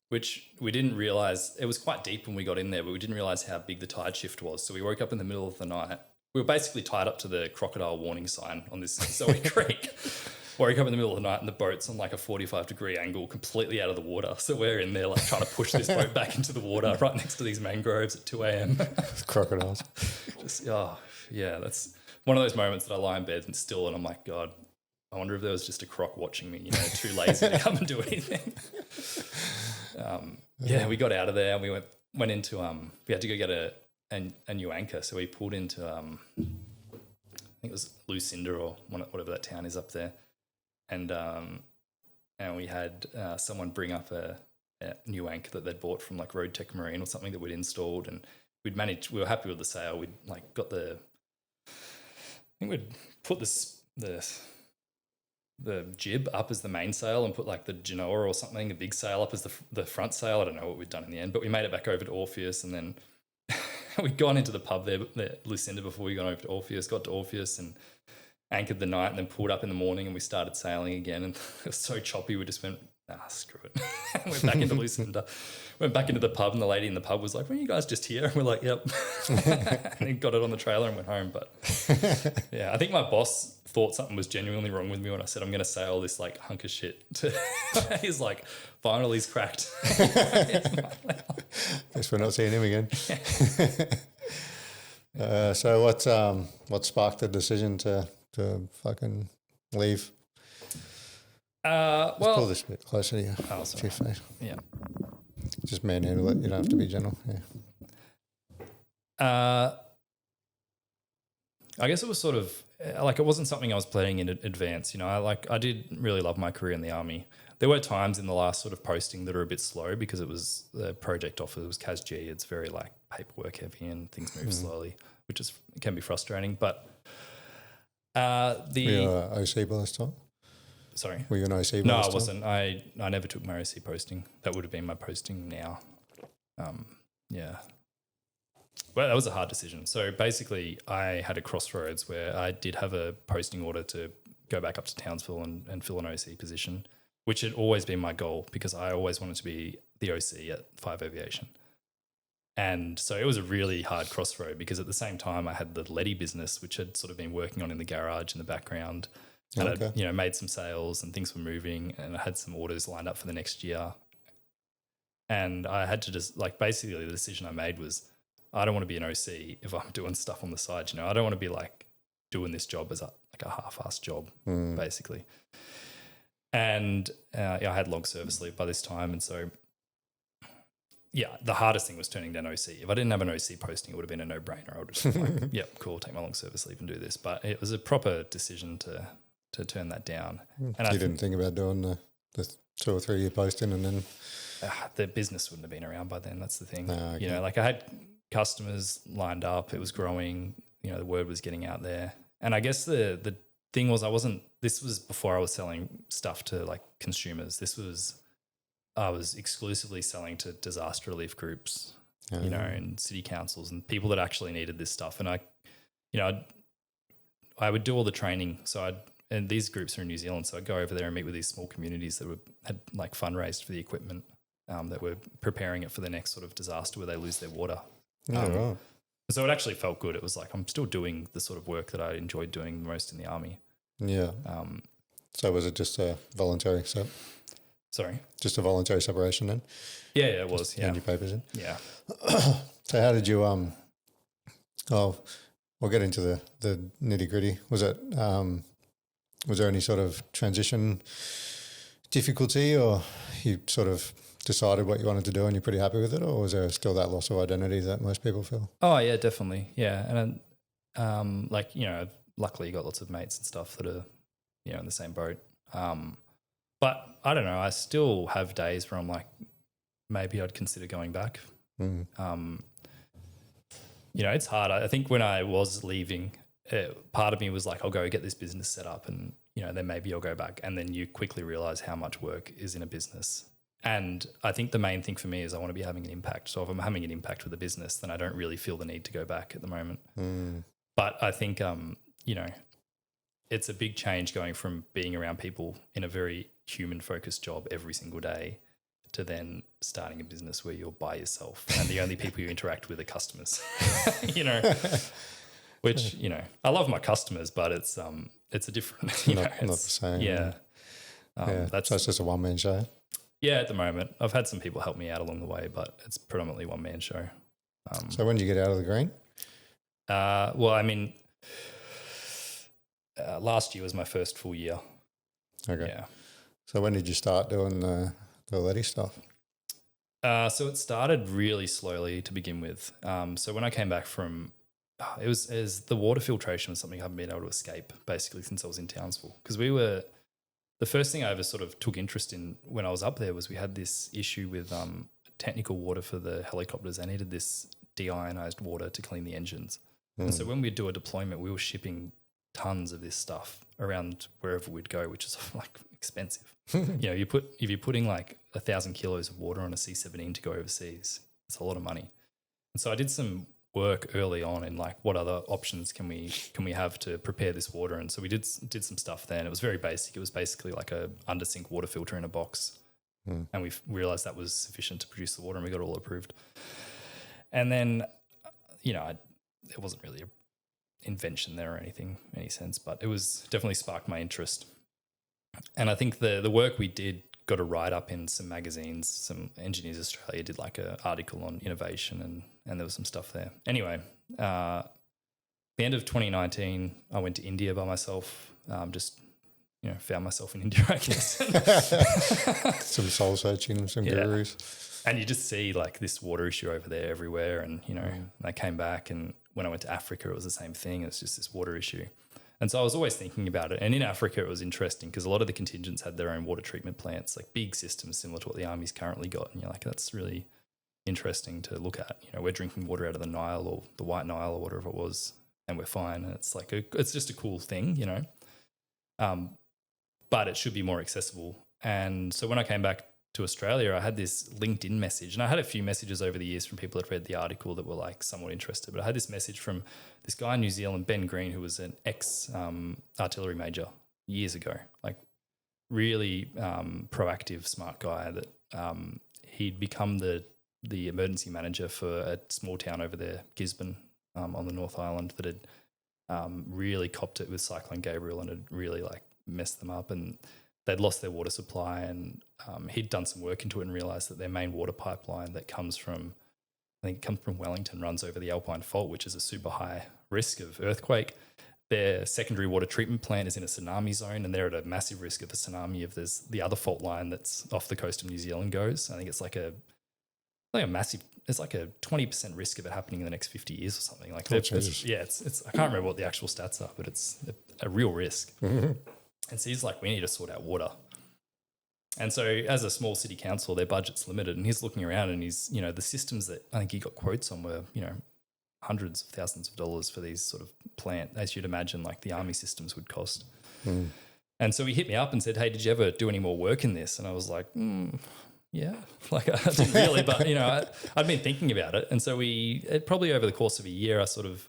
which we didn't realise. It was quite deep when we got in there, but we didn't realise how big the tide shift was. So we woke up in the middle of the night. We were basically tied up to the crocodile warning sign on this Zoe Creek. Woke up in the middle of the night and the boat's on like a 45-degree angle, completely out of the water. So we're in there like trying to push this boat back into the water right next to these mangroves at 2 a.m. Crocodiles. That's one of those moments that I lie in bed and still, and I'm like, God, I wonder if there was just a croc watching me, too lazy to come and do anything. We got out of there and we went into, we had to go get a new anchor. So we pulled into, I think it was Lucinda or whatever that town is up there. And we had someone bring up a new anchor that they'd bought from like Road Tech Marine or something that we'd installed, and we were happy with the sail. We'd like got I think we'd put the jib up as the main sail and put like the Genoa or something, a big sail up as the front sail. I don't know what we'd done in the end, but we made it back over to Orpheus, and then we'd gone into the pub there, Lucinda, before we got over to Orpheus, got to Orpheus and anchored the night, and then pulled up in the morning and we started sailing again, and it was so choppy we just went, screw it. Went back into Lucinda, went back into the pub, and the lady in the pub was like, were you guys just here? And we're like, yep. And then got it on the trailer and went home. But I think my boss thought something was genuinely wrong with me when I said I'm going to sail this like hunk of shit. He's like, finally he's cracked. Guess we're not seeing him again. So what sparked the decision to fucking leave? Let's pull this a bit closer to you. Oh, sorry. To your face. Yeah. Just manhandle it. You don't have to be gentle. Yeah. I guess it was sort of like, it wasn't something I was planning in advance. I did really love my career in the army. There were times in the last sort of posting that are a bit slow because it was the project offer. It was CAS-G. It's very like paperwork heavy and things move slowly, which can be frustrating. But were you OC by this time? Sorry? Were you an OC by this time? No, I wasn't. I never took my OC posting. That would have been my posting now. Yeah. Well, that was a hard decision. So basically, I had a crossroads where I did have a posting order to go back up to Townsville and fill an OC position, which had always been my goal because I always wanted to be the OC at 5 Aviation. And so it was a really hard crossroad because at the same time I had the Ledi business, which had sort of been working on in the garage in the background. And I'd, made some sales and things were moving and I had some orders lined up for the next year. And I had to just basically the decision I made was I don't want to be an OC if I'm doing stuff on the side. I don't want to be doing this job as a half-assed job, basically. And I had long service leave by this time. And so, the hardest thing was turning down OC. If I didn't have an OC posting, it would have been a no-brainer. I would have been yep, cool, take my long service leave and do this. But it was a proper decision to turn that down. And you didn't think about doing the 2 or 3 year posting and then... the business wouldn't have been around by then. That's the thing. Okay. I had customers lined up. It was growing. The word was getting out there. And I guess the thing was this was before I was selling stuff to consumers. I was exclusively selling to disaster relief groups, and city councils and people that actually needed this stuff. And I would do all the training. And these groups are in New Zealand. So I'd go over there and meet with these small communities that had fundraised for the equipment, that were preparing it for the next sort of disaster where they lose their water. Right. So it actually felt good. It was I'm still doing the sort of work that I enjoyed doing the most in the army. Yeah. So was it just a voluntary Sorry? Just a voluntary separation then? Yeah, it was. Yeah. Hand your papers in? Yeah. So how did you, we'll get into the nitty gritty. Was there any sort of transition difficulty or you sort of decided what you wanted to do and you're pretty happy with it, or was there still that loss of identity that most people feel? Oh, yeah, definitely. Yeah. And luckily you got lots of mates and stuff that are, in the same boat. But I don't know, I still have days where I'm maybe I'd consider going back. It's hard. I think when I was leaving, part of me was I'll go get this business set up and, then maybe I'll go back. And then you quickly realize how much work is in a business. And I think the main thing for me is I want to be having an impact. So if I'm having an impact with the business, then I don't really feel the need to go back at the moment. But I think, it's a big change going from being around people in a very human-focused job every single day to then starting a business where you're by yourself and the only people you interact with are customers, which, I love my customers, but it's a different, not the same. Yeah. So it's just a one-man show? Yeah, at the moment. I've had some people help me out along the way, but it's predominantly one-man show. So when did you get out of the green? Last year was my first full year. Okay. Yeah. So when did you start doing the Ledi stuff? So it started really slowly to begin with. So when I came back from, it was the water filtration was something I haven't been able to escape basically since I was in Townsville. Because the first thing I ever sort of took interest in when I was up there was we had this issue with technical water for the helicopters. They needed this deionized water to clean the engines. And so when we'd do a deployment, we were shipping tons of this stuff around wherever we'd go, which is expensive. If you're putting 1,000 kilos of water on a C-17 to go overseas, it's a lot of money. And so I did some work early on in what other options can we have to prepare this water. And so we did some stuff then. It was very basic. It was basically like a under sink water filter in a box. And we realized that was sufficient to produce the water and we got it all approved. And then, it wasn't really a invention there or any sense, but it was definitely sparked my interest. And I think the work we did got a write-up in some magazines. Some Engineers Australia did an article on innovation and there was some stuff there. Anyway, the end of 2019, I went to India by myself, found myself in India, I guess. Some soul searching, some gurus. And you just see this water issue over there everywhere. And, I came back and when I went to Africa, it was the same thing. It's just this water issue. And so I was always thinking about it. And in Africa, it was interesting because a lot of the contingents had their own water treatment plants, big systems similar to what the Army's currently got. And you're that's really interesting to look at. We're drinking water out of the Nile or the White Nile or whatever it was, and we're fine. And it's it's just a cool thing, but it should be more accessible. And so when I came back to Australia, I had this LinkedIn message, and I had a few messages over the years from people that read the article that were like somewhat interested. But I had this message from this guy in New Zealand, Ben Green, who was an ex artillery major years ago, like really proactive, smart guy. That he'd become the emergency manager for a small town over there, Gisborne, on the North Island, that had really copped it with Cyclone Gabriel and had really like messed them up, and they'd lost their water supply, and he'd done some work into it and realised that their main water pipeline that comes from, I think it comes from Wellington, runs over the Alpine Fault, which is a super high risk of earthquake. Their secondary water treatment plant is in a tsunami zone, and they're at a massive risk of a tsunami if there's the other fault line that's off the coast of New Zealand goes. I think it's like a massive, it's like a 20% risk of it happening in the next 50 years or something. Like, it's I can't remember what the actual stats are, but it's a real risk. Mm-hmm. And so he's like, we need to sort out water. And so as a small city council, their budget's limited, and he's looking around and he's, the systems that I think he got quotes on were, hundreds of thousands of dollars for these sort of plant, as you'd imagine, like the army systems would cost. Mm. And so he hit me up and said, hey, did you ever do any more work in this? And I was like, yeah, like I didn't really, but, I'd been thinking about it. And so probably over the course of a year, I sort of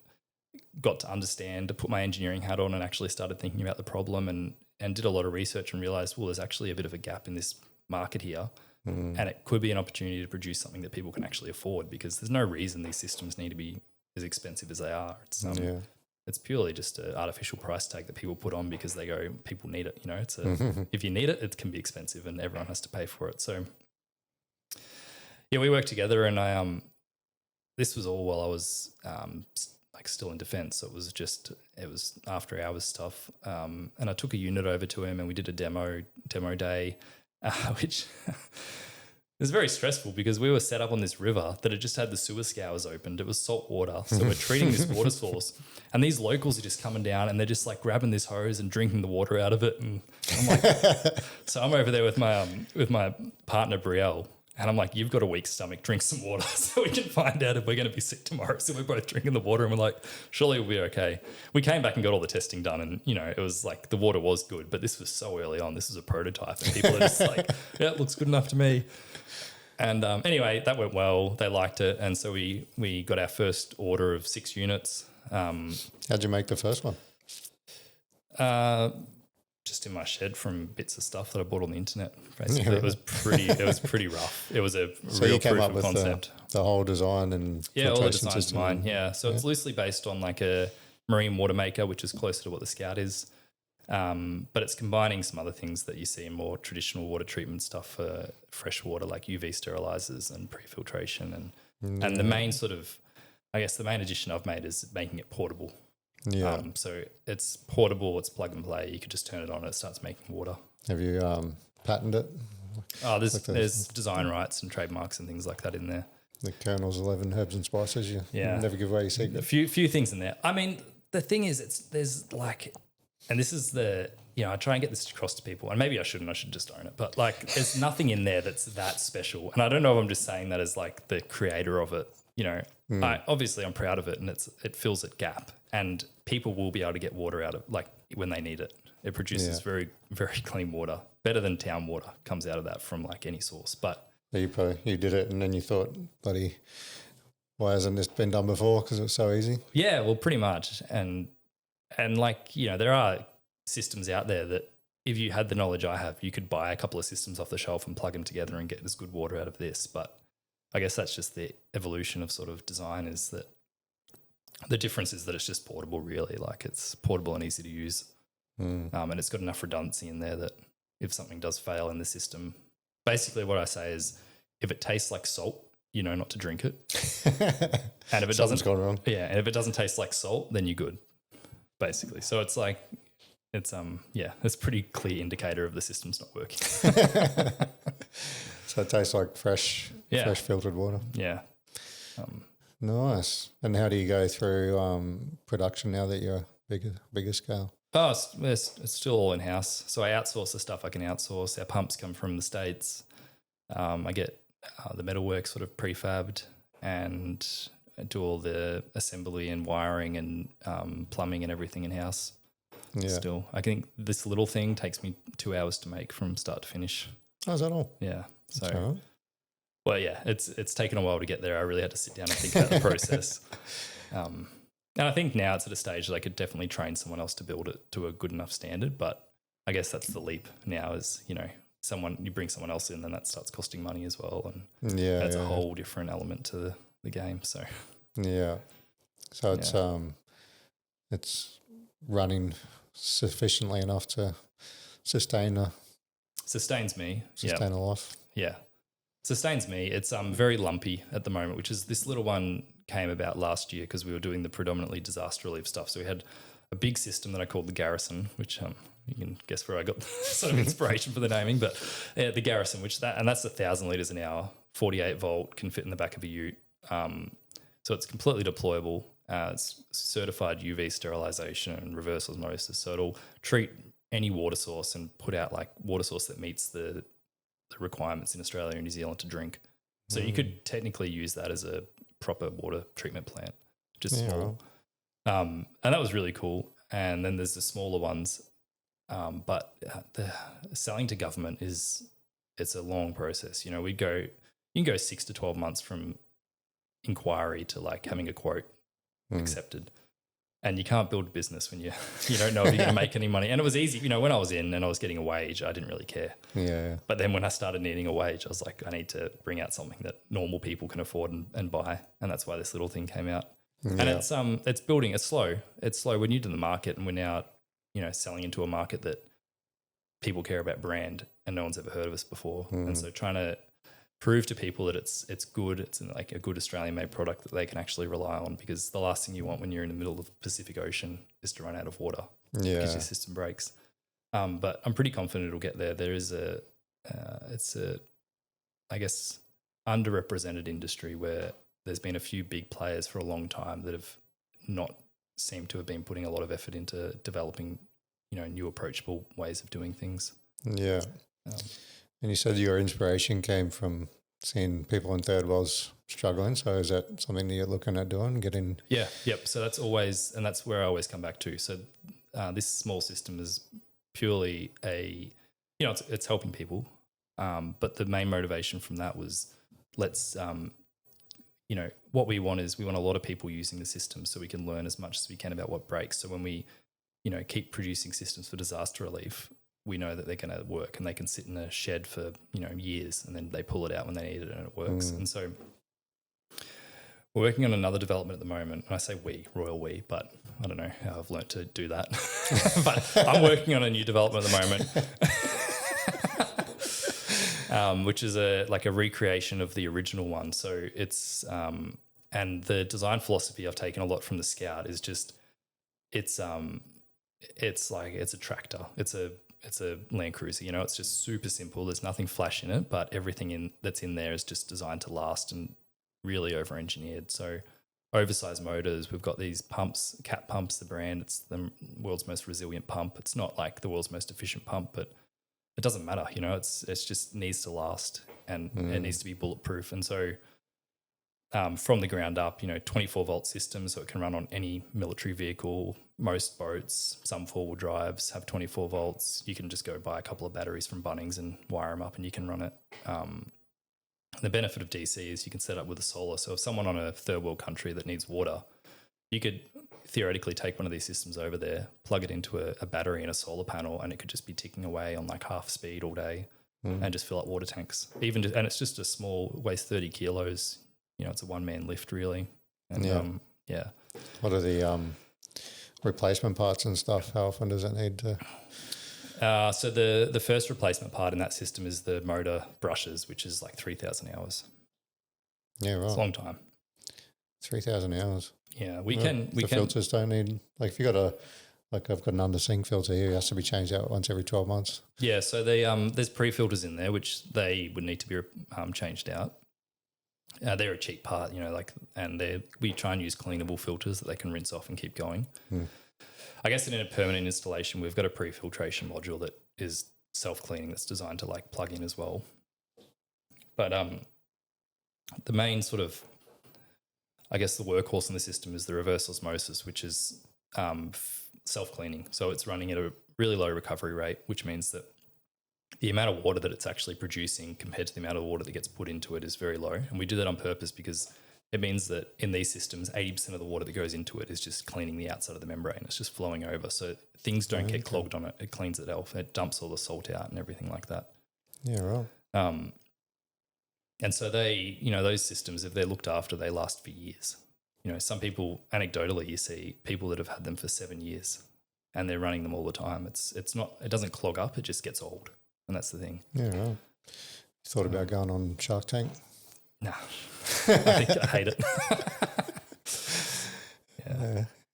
got to understand, to put my engineering hat on and actually started thinking about the problem and did a lot of research and realised, well, there's actually a bit of a gap in this market here, and it could be an opportunity to produce something that people can actually afford, because there's no reason these systems need to be as expensive as they are. It's purely just an artificial price tag that people put on because they go, people need it. If you need it, it can be expensive and everyone has to pay for it. So yeah, we worked together, and this was all while I was still in defence. So it was after hours stuff. And I took a unit over to him and we did a demo day, which was very stressful because we were set up on this river that had just had the sewer scours opened. It was salt water. So we're treating this water source, and these locals are just coming down and they're just like grabbing this hose and drinking the water out of it. And I'm like, so I'm over there with my partner, Brielle. And I'm like, you've got a weak stomach, drink some water so we can find out if we're going to be sick tomorrow. So we're both drinking the water and we're like, surely we'll be okay. We came back and got all the testing done, and, it was like the water was good, but this was so early on. This was a prototype and people are just like, yeah, it looks good enough to me. And anyway, that went well. They liked it. And so we got our first order of 6 units. How'd you make the first one? Just in my shed from bits of stuff that I bought on the internet. Basically, it was pretty rough. It was a so real you came proof up of with concept. The whole design and all the design's mine. Yeah, so it's loosely based on like a marine water maker, which is closer to what the Scout is, but it's combining some other things that you see in more traditional water treatment stuff for fresh water, like UV sterilizers and pre-filtration, and the main sort of, I guess the main addition I've made is making it portable. Yeah. So it's portable, it's plug and play. You could just turn it on and it starts making water. Have you patented it? Oh, there's design rights and trademarks and things like that in there. The Colonel's 11 herbs and spices. You never give away your secret. A few things in there. I mean, the thing is, there's like, and this is I try and get this across to people, and maybe I shouldn't. I should just own it. But like, there's nothing in there that's that special. And I don't know if I'm just saying that as like the creator of it. Obviously I'm proud of it, and it fills that gap, and people will be able to get water out of, like, when they need it. It produces very, very clean water, better than town water comes out of that from like any source. But you did it, and then you thought, bloody, why hasn't this been done before? Because it was so easy. Yeah, well, pretty much. And like, there are systems out there that if you had the knowledge I have, you could buy a couple of systems off the shelf and plug them together and get as good water out of this. But I guess that's just the evolution of sort of design, is that the difference is that it's just portable, really. Like, it's portable and easy to use. And it's got enough redundancy in there that if something does fail in the system, basically what I say is, if it tastes like salt, not to drink it. And if it doesn't, gone wrong. Yeah, and if it doesn't taste like salt, then you're good, basically. So it's like, it's a pretty clear indicator of the system's not working. So it tastes like fresh filtered water. Yeah. Nice. And how do you go through production now that you're bigger scale? Oh, it's still all in-house. So I outsource the stuff I can outsource. Our pumps come from the States. I get the metalwork sort of prefabbed, and I do all the assembly and wiring and plumbing and everything in-house. Yeah. Still, I think this little thing takes me 2 hours to make from start to finish. Oh, is that all? Yeah. So, Oh. well, yeah, it's taken a while to get there. I really had to sit down and think about the process. And I think now it's at a stage that I could definitely train someone else to build it to a good enough standard. But I guess that's the leap now is, you bring someone else in, then that starts costing money as well. And that's a whole different element to the game. So, yeah. So it's running sufficiently enough to sustain a life. Yeah. Sustains me. It's very lumpy at the moment, which is this little one came about last year because we were doing the predominantly disaster relief stuff. So we had a big system that I called the Garrison, which you can guess where I got sort of inspiration for the naming, but the Garrison, that's 1,000 litres an hour, 48 volt, can fit in the back of a ute. So it's completely deployable. It's certified UV sterilisation and reverse osmosis. So it'll treat any water source and put out like water source that meets the requirements in Australia and New Zealand to drink. So you could technically use that as a proper water treatment plant, just small. And that was really cool. And then there's the smaller ones. But the selling to government it's a long process. You can go 6 to 12 months from inquiry to like having a quote accepted. And you can't build a business when you don't know if you're going to make any money. And it was easy. When I was in and I was getting a wage, I didn't really care. Yeah. But then when I started needing a wage, I was like, I need to bring out something that normal people can afford and buy. And that's why this little thing came out. Yeah. And it's building. It's slow. We're new to the market and we're now, selling into a market that people care about brand and no one's ever heard of us before. And so trying to prove to people that it's good, it's like a good Australian-made product that they can actually rely on, because the last thing you want when you're in the middle of the Pacific Ocean is to run out of water because your system breaks. But I'm pretty confident it'll get there. There is it's a, I guess, underrepresented industry where there's been a few big players for a long time that have not seemed to have been putting a lot of effort into developing, new approachable ways of doing things. Yeah. And you said your inspiration came from seeing people in third worlds struggling. So is that something that you're looking at doing, getting? Yeah. Yep. So that's always, and that's where I always come back to. So this small system is purely it's helping people. But the main motivation from that was what we want is we want a lot of people using the system so we can learn as much as we can about what breaks. So when we, keep producing systems for disaster relief, we know that they're going to work and they can sit in a shed for, years, and then they pull it out when they need it and it works. And so we're working on another development at the moment. And I say royal we, but I don't know how I've learnt to do that. But I'm working on a new development at the moment, which is a recreation of the original one. So it's, and the design philosophy I've taken a lot from the Scout is just, it's a tractor. It's a Land Cruiser, it's just super simple. There's nothing flash in it, but everything that's in there is just designed to last and really over-engineered. So oversized motors, we've got these pumps, Cat Pump's the brand. It's the world's most resilient pump. It's not like the world's most efficient pump, but it doesn't matter. It's just needs to last and it needs to be bulletproof. And so from the ground up, 24 volt system, so it can run on any military vehicle. Most boats, some 4-wheel drives have 24 volts. You can just go buy a couple of batteries from Bunnings and wire them up and you can run it. The benefit of DC is you can set up with a solar. So if someone on a third world country that needs water, you could theoretically take one of these systems over there, plug it into a battery and a solar panel, and it could just be ticking away on like half speed all day and just fill up water tanks. And it's just a small, weighs 30 kilos. It's a one-man lift really. And What are the replacement parts and stuff? How often does it need to? So the first replacement part in that system is the motor brushes, which is like 3,000 hours. Yeah, right. It's a long time. 3,000 hours. Yeah, filters don't need, like if you got I've got an under sink filter here, it has to be changed out once every 12 months. Yeah, so there's pre-filters in there, which they would need to be changed out. They're a cheap part, and we try and use cleanable filters that they can rinse off and keep going. I guess in a permanent installation, we've got a pre-filtration module that is self-cleaning that's designed to plug in as well. But the main sort of, I guess the workhorse in the system is the reverse osmosis, which is self-cleaning. So it's running at a really low recovery rate, which means that the amount of water that it's actually producing compared to the amount of water that gets put into it is very low. And we do that on purpose because it means that in these systems, 80% of the water that goes into it is just cleaning the outside of the membrane. It's just flowing over. So things don't get clogged on it. It cleans it off. It dumps all the salt out and everything like that. Yeah, right. And so they, those systems, if they're looked after, they last for years. Some people, anecdotally, you see people that have had them for 7 years and they're running them all the time. It doesn't clog up. It just gets old. And that's the thing. Yeah, right. Thought about going on Shark Tank? No. I hate it.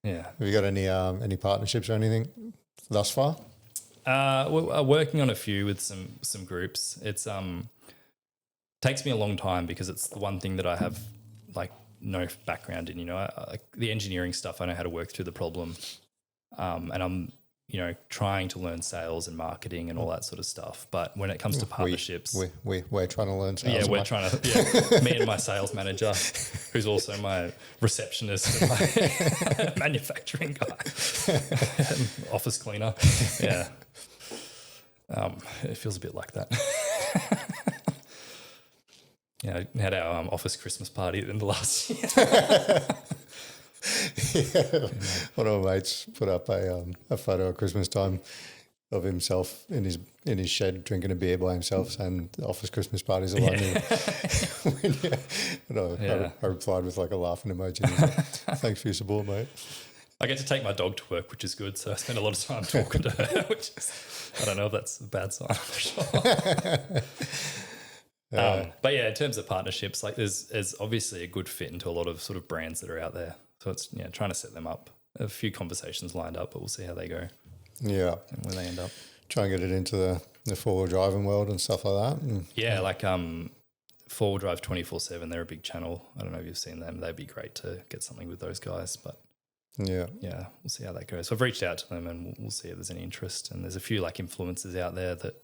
Yeah. Have you got any partnerships or anything thus far? We're working on a few with some groups. It's takes me a long time because it's the one thing that I have like no background in. The engineering stuff, I know how to work through the problem, and I'm trying to learn sales and marketing and all that sort of stuff. But when it comes to partnerships, we're trying to learn sales. Yeah, we're trying to. Yeah, me and my sales manager, who's also my receptionist and my manufacturing guy, office cleaner. Yeah, it feels a bit like that. Yeah, we had our office Christmas party in the last year. Yeah. One of my mates put up a photo at Christmas time of himself in his shed drinking a beer by himself, saying the office Christmas parties are like I replied with like a laughing emoji. Like, thanks for your support, mate. I get to take my dog to work, which is good. So I spend a lot of time talking to her, which is, I don't know if that's a bad sign. I'm not sure. But yeah, in terms of partnerships, like there's obviously a good fit into a lot of sort of brands that are out there. So it's trying to set them up. A few conversations lined up, but we'll see how they go. Yeah, and where they end up. Try and get it into the 4-wheel driving world and stuff like that. Yeah, like 4-wheel drive 24/7. They're a big channel. I don't know if you've seen them. They'd be great to get something with those guys. But yeah, we'll see how that goes. So I've reached out to them and we'll see if there's any interest. And there's a few like influencers out there that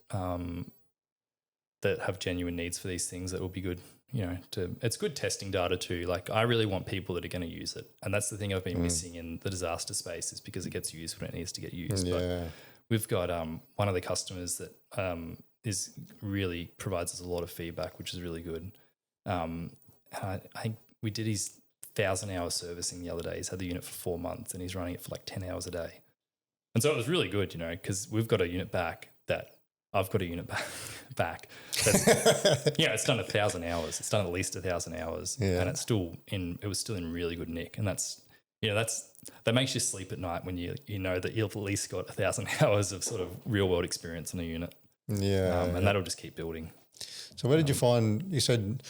that have genuine needs for these things that will be good. It's good testing data too. Like I really want people that are going to use it. And that's the thing I've been missing in the disaster space is because it gets used when it needs to get used. Yeah. But we've got one of the customers that is really provides us a lot of feedback, which is really good. I think we did his 1,000-hour servicing the other day. He's had the unit for 4 months and he's running it for like 10 hours a day. And so it was really good, because we've got a unit back that I've got a unit back. That's, it's done 1,000 hours. It's done at least 1,000 hours, and it was still in really good nick. And that makes you sleep at night when you know that you've at least got 1,000 hours of sort of real world experience on a unit. Yeah, and that'll just keep building. So where did you find? You said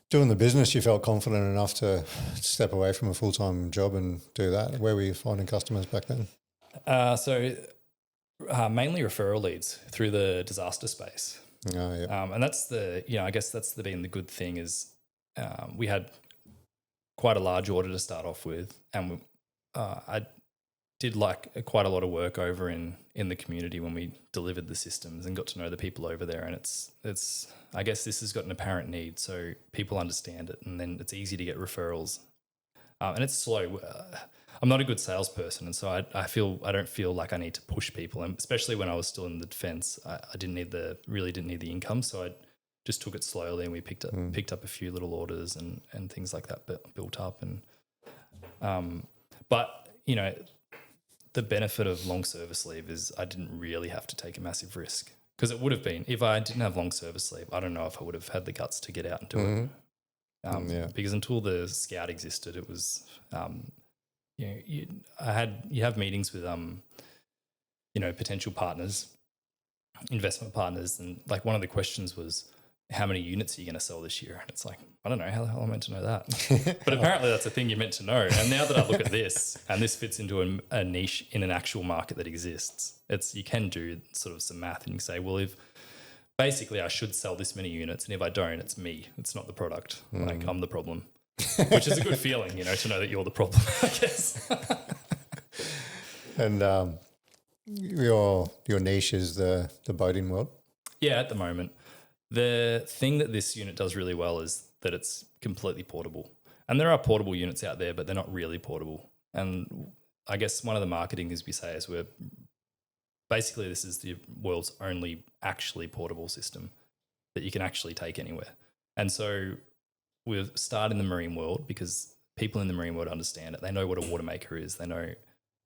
doing the business, you felt confident enough to step away from a full-time job and do that. Where were you finding customers back then? Mainly referral leads through the disaster space. Oh, yeah. And that's I guess that's been the good thing is we had quite a large order to start off with. And I did like quite a lot of work over in the community when we delivered the systems and got to know the people over there. And it's I guess this has got an apparent need. So people understand it and then it's easy to get referrals. And it's slow. I'm not a good salesperson, and so I don't feel like I need to push people, and especially when I was still in the defence, I really didn't need the income, so I just took it slowly, and we picked up a few little orders and things like that built up, and but the benefit of long service leave is I didn't really have to take a massive risk because it would have been if I didn't have long service leave, I don't know if I would have had the guts to get out and do it, because until the Scout existed, it was. You have meetings with potential partners, investment partners, and like one of the questions was how many units are you going to sell this year? And it's like, I don't know, how the hell am I meant to know that? But apparently that's a thing you're meant to know. And now that I look at this, and this fits into a niche in an actual market that exists, you can do sort of some math and you can say, well, if basically I should sell this many units, and if I don't, it's me, it's not the product. Like I'm the problem. Which is a good feeling, to know that you're the problem, I guess. And your niche is the boating world? Yeah, at the moment. The thing that this unit does really well is that it's completely portable. And there are portable units out there, but they're not really portable. And I guess one of the marketing, as we say, is we're Basically, this is the world's only actually portable system that you can actually take anywhere. And so we've started in the marine world because people in the marine world understand it. They know what a water maker is. They know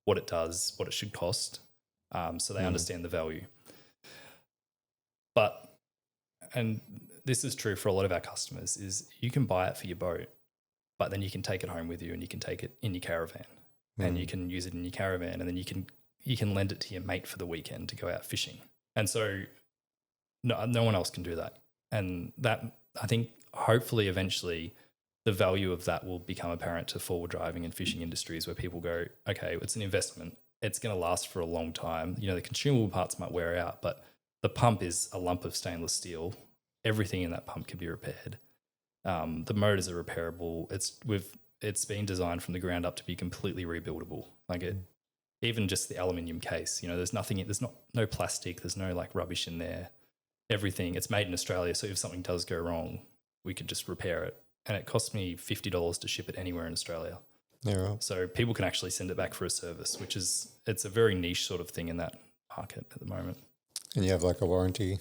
what it does, what it should cost. So they understand the value. But, and this is true for a lot of our customers, is you can buy it for your boat, but then you can take it home with you and you can take it in your caravan and you can use it in your caravan, and then you can lend it to your mate for the weekend to go out fishing. And so no one else can do that. And that, I think, hopefully eventually the value of that will become apparent to forward driving and fishing industries, where people go, okay, it's an investment. It's going to last for a long time. You know, the consumable parts might wear out, but the pump is a lump of stainless steel. Everything in that pump can be repaired. The motors are repairable. It's been designed from the ground up to be completely rebuildable. Like even just the aluminium case, you know, there's no plastic, there's no like rubbish in there. Everything, it's made in Australia. So if something does go wrong, we could just repair it. And it costs me $50 to ship it anywhere in Australia. Yeah, right. So people can actually send it back for a service, it's a very niche sort of thing in that market at the moment. And you have like a warranty?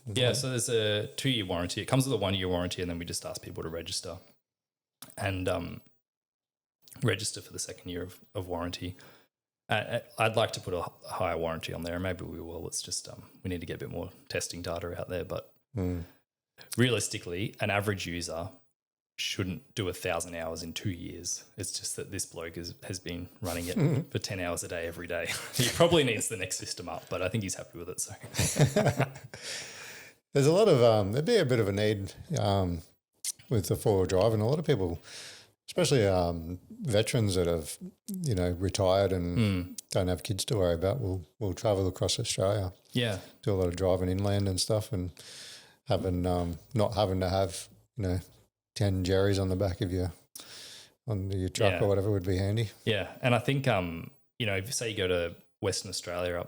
Yeah, so there's a 2-year warranty. It comes with a 1-year warranty, and then we just ask people to register and register for the 2nd year of warranty. I'd like to put a higher warranty on there, and maybe we will. It's just we need to get a bit more testing data out there. But realistically, an average user shouldn't do 1,000 hours in 2 years. It's just that this bloke has been running it for 10 hours a day every day. He probably needs the next system up, but I think he's happy with it. So there's a lot of there'd be a bit of a need with the 4-wheel drive, and a lot of people, especially veterans that have, you know, retired and don't have kids to worry about, will travel across Australia. Yeah, do a lot of driving inland and stuff, and not having to have, you know, 10 Jerry's on the back of your truck or whatever would be handy. Yeah, and I think you know, if say you go to Western Australia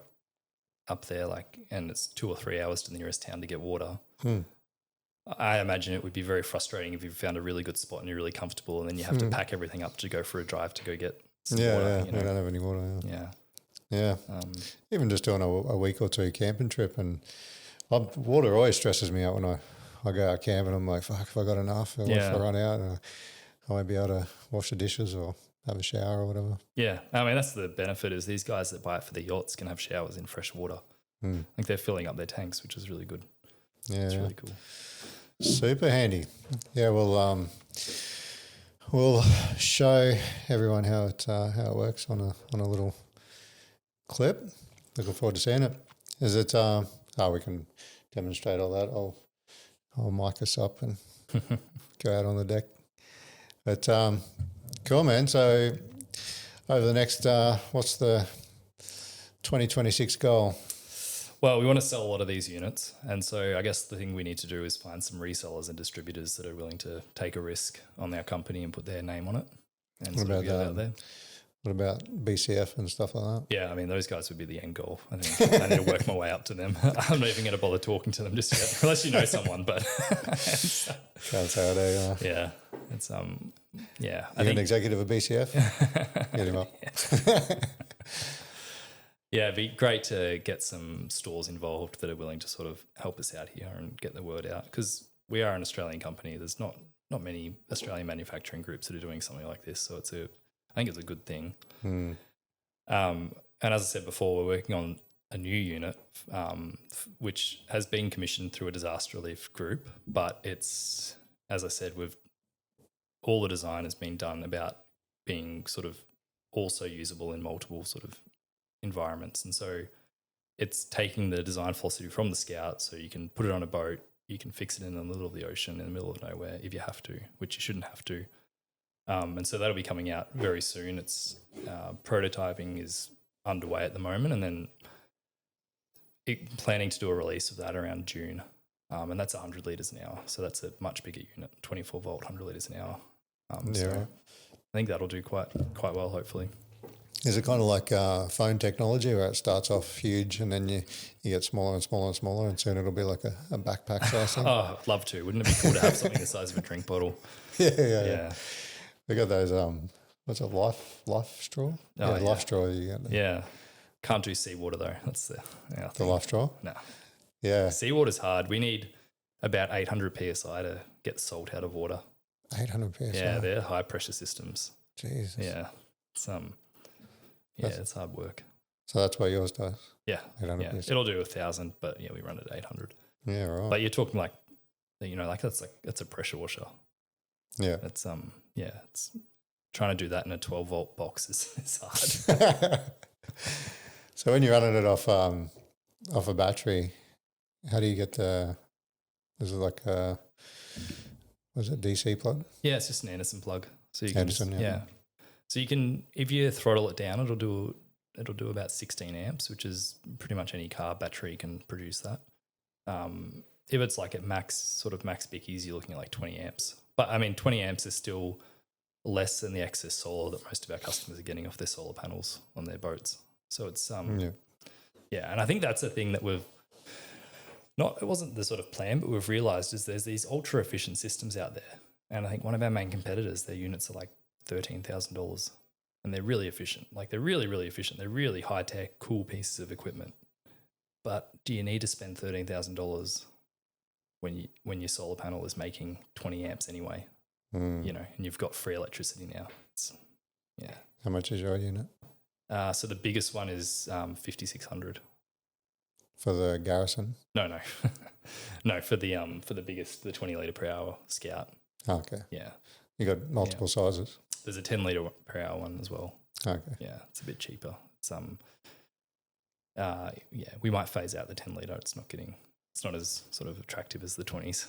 up there, like, and it's 2 or 3 hours to the nearest town to get water. I imagine it would be very frustrating if you found a really good spot and you're really comfortable, and then you have to pack everything up to go for a drive to go get some water. Yeah, you know? I don't have any water. Yeah. Even just doing a week or two camping trip, and water always stresses me out when I go out camping. I'm like, fuck, have I got enough? Or if I run out, I won't be able to wash the dishes or have a shower or whatever. Yeah, I mean, that's the benefit, is these guys that buy it for their yachts can have showers in fresh water. Like they're filling up their tanks, which is really good. Yeah, it's really cool. Super handy. Yeah, we'll show everyone how it works on a little clip. Looking forward to seeing it. Is it? We can demonstrate all that. I'll mic us up and go out on the deck. But cool, man. So over the next, what's the 2026 goal? Well, we want to sell a lot of these units. And so I guess the thing we need to do is find some resellers and distributors that are willing to take a risk on our company and put their name on it. And what about that out there. What about BCF and stuff like that? Yeah, I mean, those guys would be the end goal. I think I need to work my way up to them. I'm not even going to bother talking to them just yet, unless you know someone. But that's how they are. Yeah, it's yeah. You're an executive of BCF. Get him up. Yeah, it'd be great to get some stores involved that are willing to sort of help us out here and get the word out, because we are an Australian company. There's not many Australian manufacturing groups that are doing something like this, so I think it's a good thing. And as I said before, we're working on a new unit, which has been commissioned through a disaster relief group, but it's, as I said, all the design has been done about being sort of also usable in multiple sort of environments. And so it's taking the design philosophy from the Scout, so you can put it on a boat, you can fix it in the middle of the ocean, in the middle of nowhere if you have to, which you shouldn't have to. And so that'll be coming out very soon. It's prototyping is underway at the moment, and then planning to do a release of that around June. And that's 100 litres an hour. So that's a much bigger unit, 24 volt, 100 litres an hour. So I think that'll do quite well, hopefully. Is it kind of like phone technology, where it starts off huge and then you get smaller and smaller and smaller, and soon it'll be like a backpack size thing? Oh, I'd love to. Wouldn't it be cool to have something the size of a drink bottle? Yeah. We got those, what's it, life straw? Oh, life straw. You get yeah. Can't do seawater though. That's the life draw. No. Yeah, Seawater's hard. We need about 800 psi to get salt out of water. 800 psi. Yeah, they're high pressure systems. Jesus. Yeah, it's hard work. So that's what yours does. Yeah, 800 psi. It'll do 1,000, but yeah, we run it at 800. Yeah, right. But you're talking like that's a pressure washer. Yeah. It's it's trying to do that in a 12-volt box is hard. So when you're running it off a battery, how do you get is it like was it DC plug? Yeah, it's just an Anderson plug. So you can Anderson, yeah. So you can, if you throttle it down, it'll do about 16 amps, which is pretty much any car battery can produce that. If it's like at max bickies, you're looking at like 20 amps. But I mean, 20 amps is still less than the excess solar that most of our customers are getting off their solar panels on their boats. So it's and I think that's the thing that it wasn't the sort of plan, but we've realized is there's these ultra efficient systems out there. And I think one of our main competitors, their units are like $13,000 and they're really efficient. Like they're really, really efficient. They're really high tech, cool pieces of equipment. But do you need to spend $13,000 when your solar panel is making 20 amps anyway? And you've got free electricity now. How much is your unit? So the biggest one is 5,600 for the Garrison. No, no, for the biggest, the 20 litre per hour Scout. Oh, okay. Yeah, you got multiple sizes. There's a 10 litre per hour one as well. Okay. Yeah, it's a bit cheaper. It's we might phase out the 10 litre. It's not as sort of attractive as the 20s.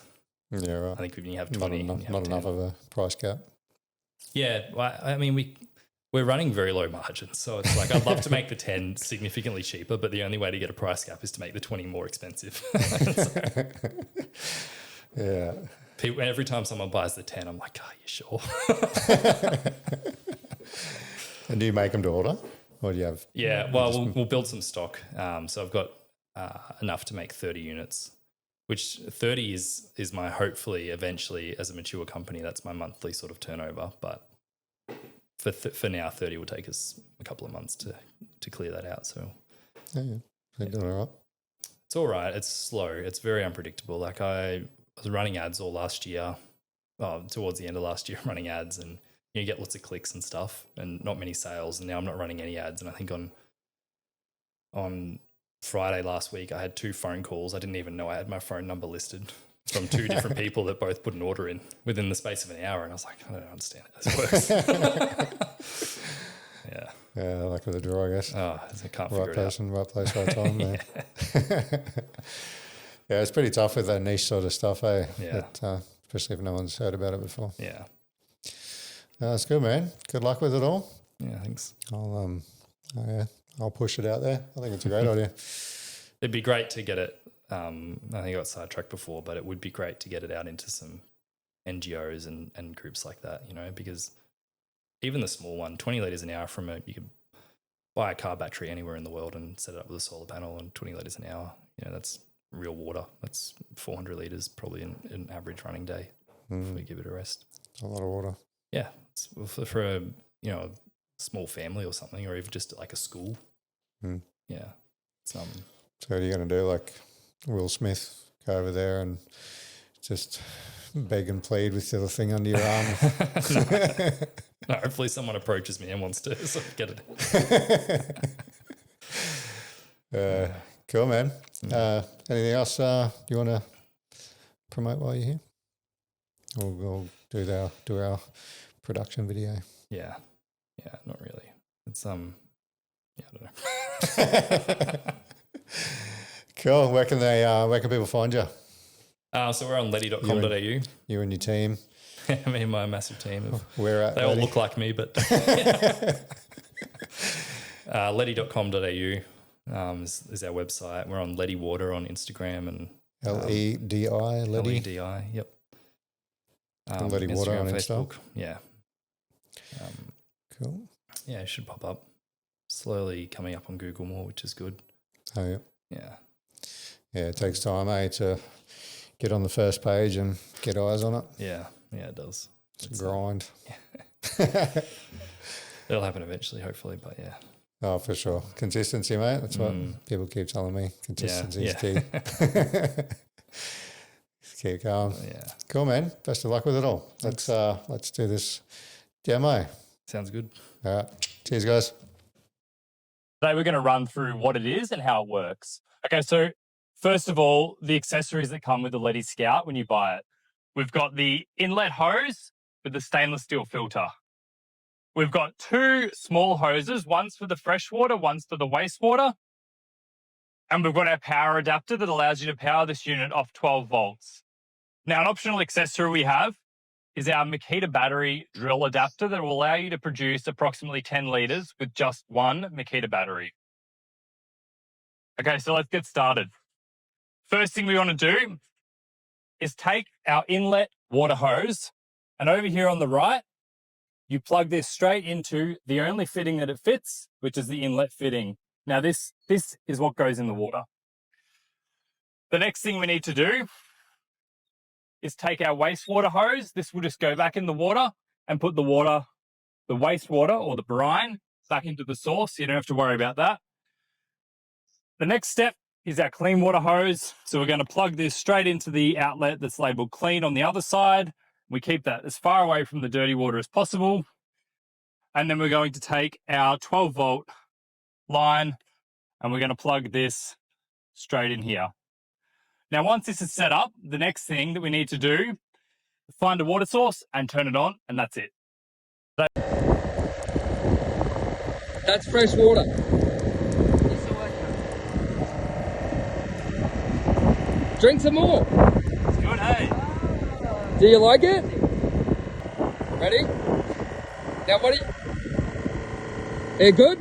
Yeah, right. I think when you have 20, not enough of a price gap. Yeah, well, I mean we're running very low margins, so it's like I'd love to make the 10 significantly cheaper, but the only way to get a price gap is to make the 20 more expensive. Yeah. Every time someone buys the 10, I'm like, are you sure? And do you make them to order? Or do you have? Yeah, well, we'll build some stock. So I've got enough to make 30 units, which 30 is my hopefully eventually as a mature company, that's my monthly sort of turnover. But for now, 30 will take us a couple of months to clear that out. So You're doing all right. It's all right. It's slow. It's very unpredictable. Like I was running ads all last year, towards the end of last year, running ads, and you get lots of clicks and stuff and not many sales. And now I'm not running any ads. And I think on Friday last week, I had 2 phone calls. I didn't even know I had my phone number listed from 2 different people that both put an order in within the space of an hour. And I was like, I don't understand how this works. Yeah. Yeah, luck of the draw, I guess. Oh, I can't figure Right it out. person, right place, right time. Yeah, it's pretty tough with that niche sort of stuff, eh? Yeah. Especially if no one's heard about it before. Yeah. No, that's good, man. Good luck with it all. Yeah, thanks. I'll push it out there. I think it's a great idea. It'd be great to get it. I think I got sidetracked before, but it would be great to get it out into some NGOs and groups like that, because even the small one, 20 litres an hour you could buy a car battery anywhere in the world and set it up with a solar panel and 20 litres an hour. That's real water. That's 400 litres probably in an average running day if we give it a rest. It's a lot of water. Yeah. It's for a small family or something, or even just like a school. Yeah. So what are you going to do? Like Will Smith, go over there and just beg and plead with the other thing under your arm? No, hopefully someone approaches me and wants to sort of get it. Cool, man. Anything else you want to promote while you're here? We'll do our production video. Yeah, not really. It's I don't know. Cool. Where can people find you? So we're on ledi.com.au. You and your team. Me and my massive team. Where at? They all look like me, but ledi.com.au is our website. We're on Ledi Water on Instagram and LEDI, Ledi. LEDI, yep. Ledi Water on Facebook. Yeah. Cool. Yeah, it should pop up. Slowly coming up on Google more, which is good. Oh, yeah. Yeah. Yeah, it takes time, to get on the first page and get eyes on it. Yeah, it does. It's a grind. It'll happen eventually, hopefully, but yeah. Oh, for sure. Consistency, mate. That's what people keep telling me. Consistency is key. Keep going. Yeah. Cool, man. Best of luck with it all. Let's do this demo. Sounds good. All right. Cheers, guys. Today we're going to run through what it is and how it works. Okay, so first of all, the accessories that come with the Ledi Scout when you buy it. We've got the inlet hose with the stainless steel filter. We've got 2 small hoses, one's for the freshwater, one's for the wastewater. And we've got our power adapter that allows you to power this unit off 12 volts. Now, an optional accessory we have is our Makita battery drill adapter that will allow you to produce approximately 10 litres with just one Makita battery. Okay, so let's get started. First thing we want to do is take our inlet water hose, and over here on the right, you plug this straight into the only fitting that it fits, which is the inlet fitting. Now this is what goes in the water. The next thing we need to do is take our wastewater hose. This will just go back in the water and put the wastewater or the brine back into the source. So you don't have to worry about that. The next step is our clean water hose. So we're going to plug this straight into the outlet that's labeled clean on the other side. We keep that as far away from the dirty water as possible. And then we're going to take our 12 volt line and we're going to plug this straight in here. Now, once this is set up, the next thing that we need to do is find a water source and turn it on, and that's it. That's fresh water. Drink some more. It's good, hey? Do you like it? Ready? Now, what are you good?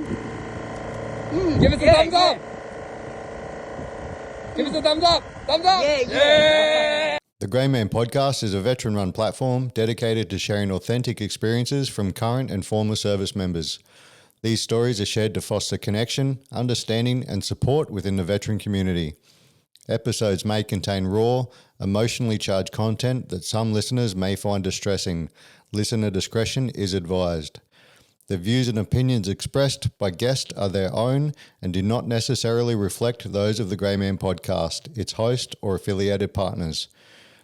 Give us a thumbs up. Give us a thumbs up. Thumbs up. Yeah. The Grey Man Podcast is a veteran-run platform dedicated to sharing authentic experiences from current and former service members. These stories are shared to foster connection, understanding, and support within the veteran community. Episodes may contain raw, emotionally charged content that some listeners may find distressing. Listener discretion is advised. The views and opinions expressed by guests are their own and do not necessarily reflect those of the Grey Man Podcast, its host, or affiliated partners.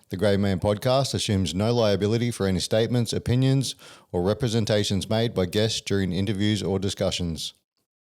The Grey Man Podcast assumes no liability for any statements, opinions, or representations made by guests during interviews or discussions.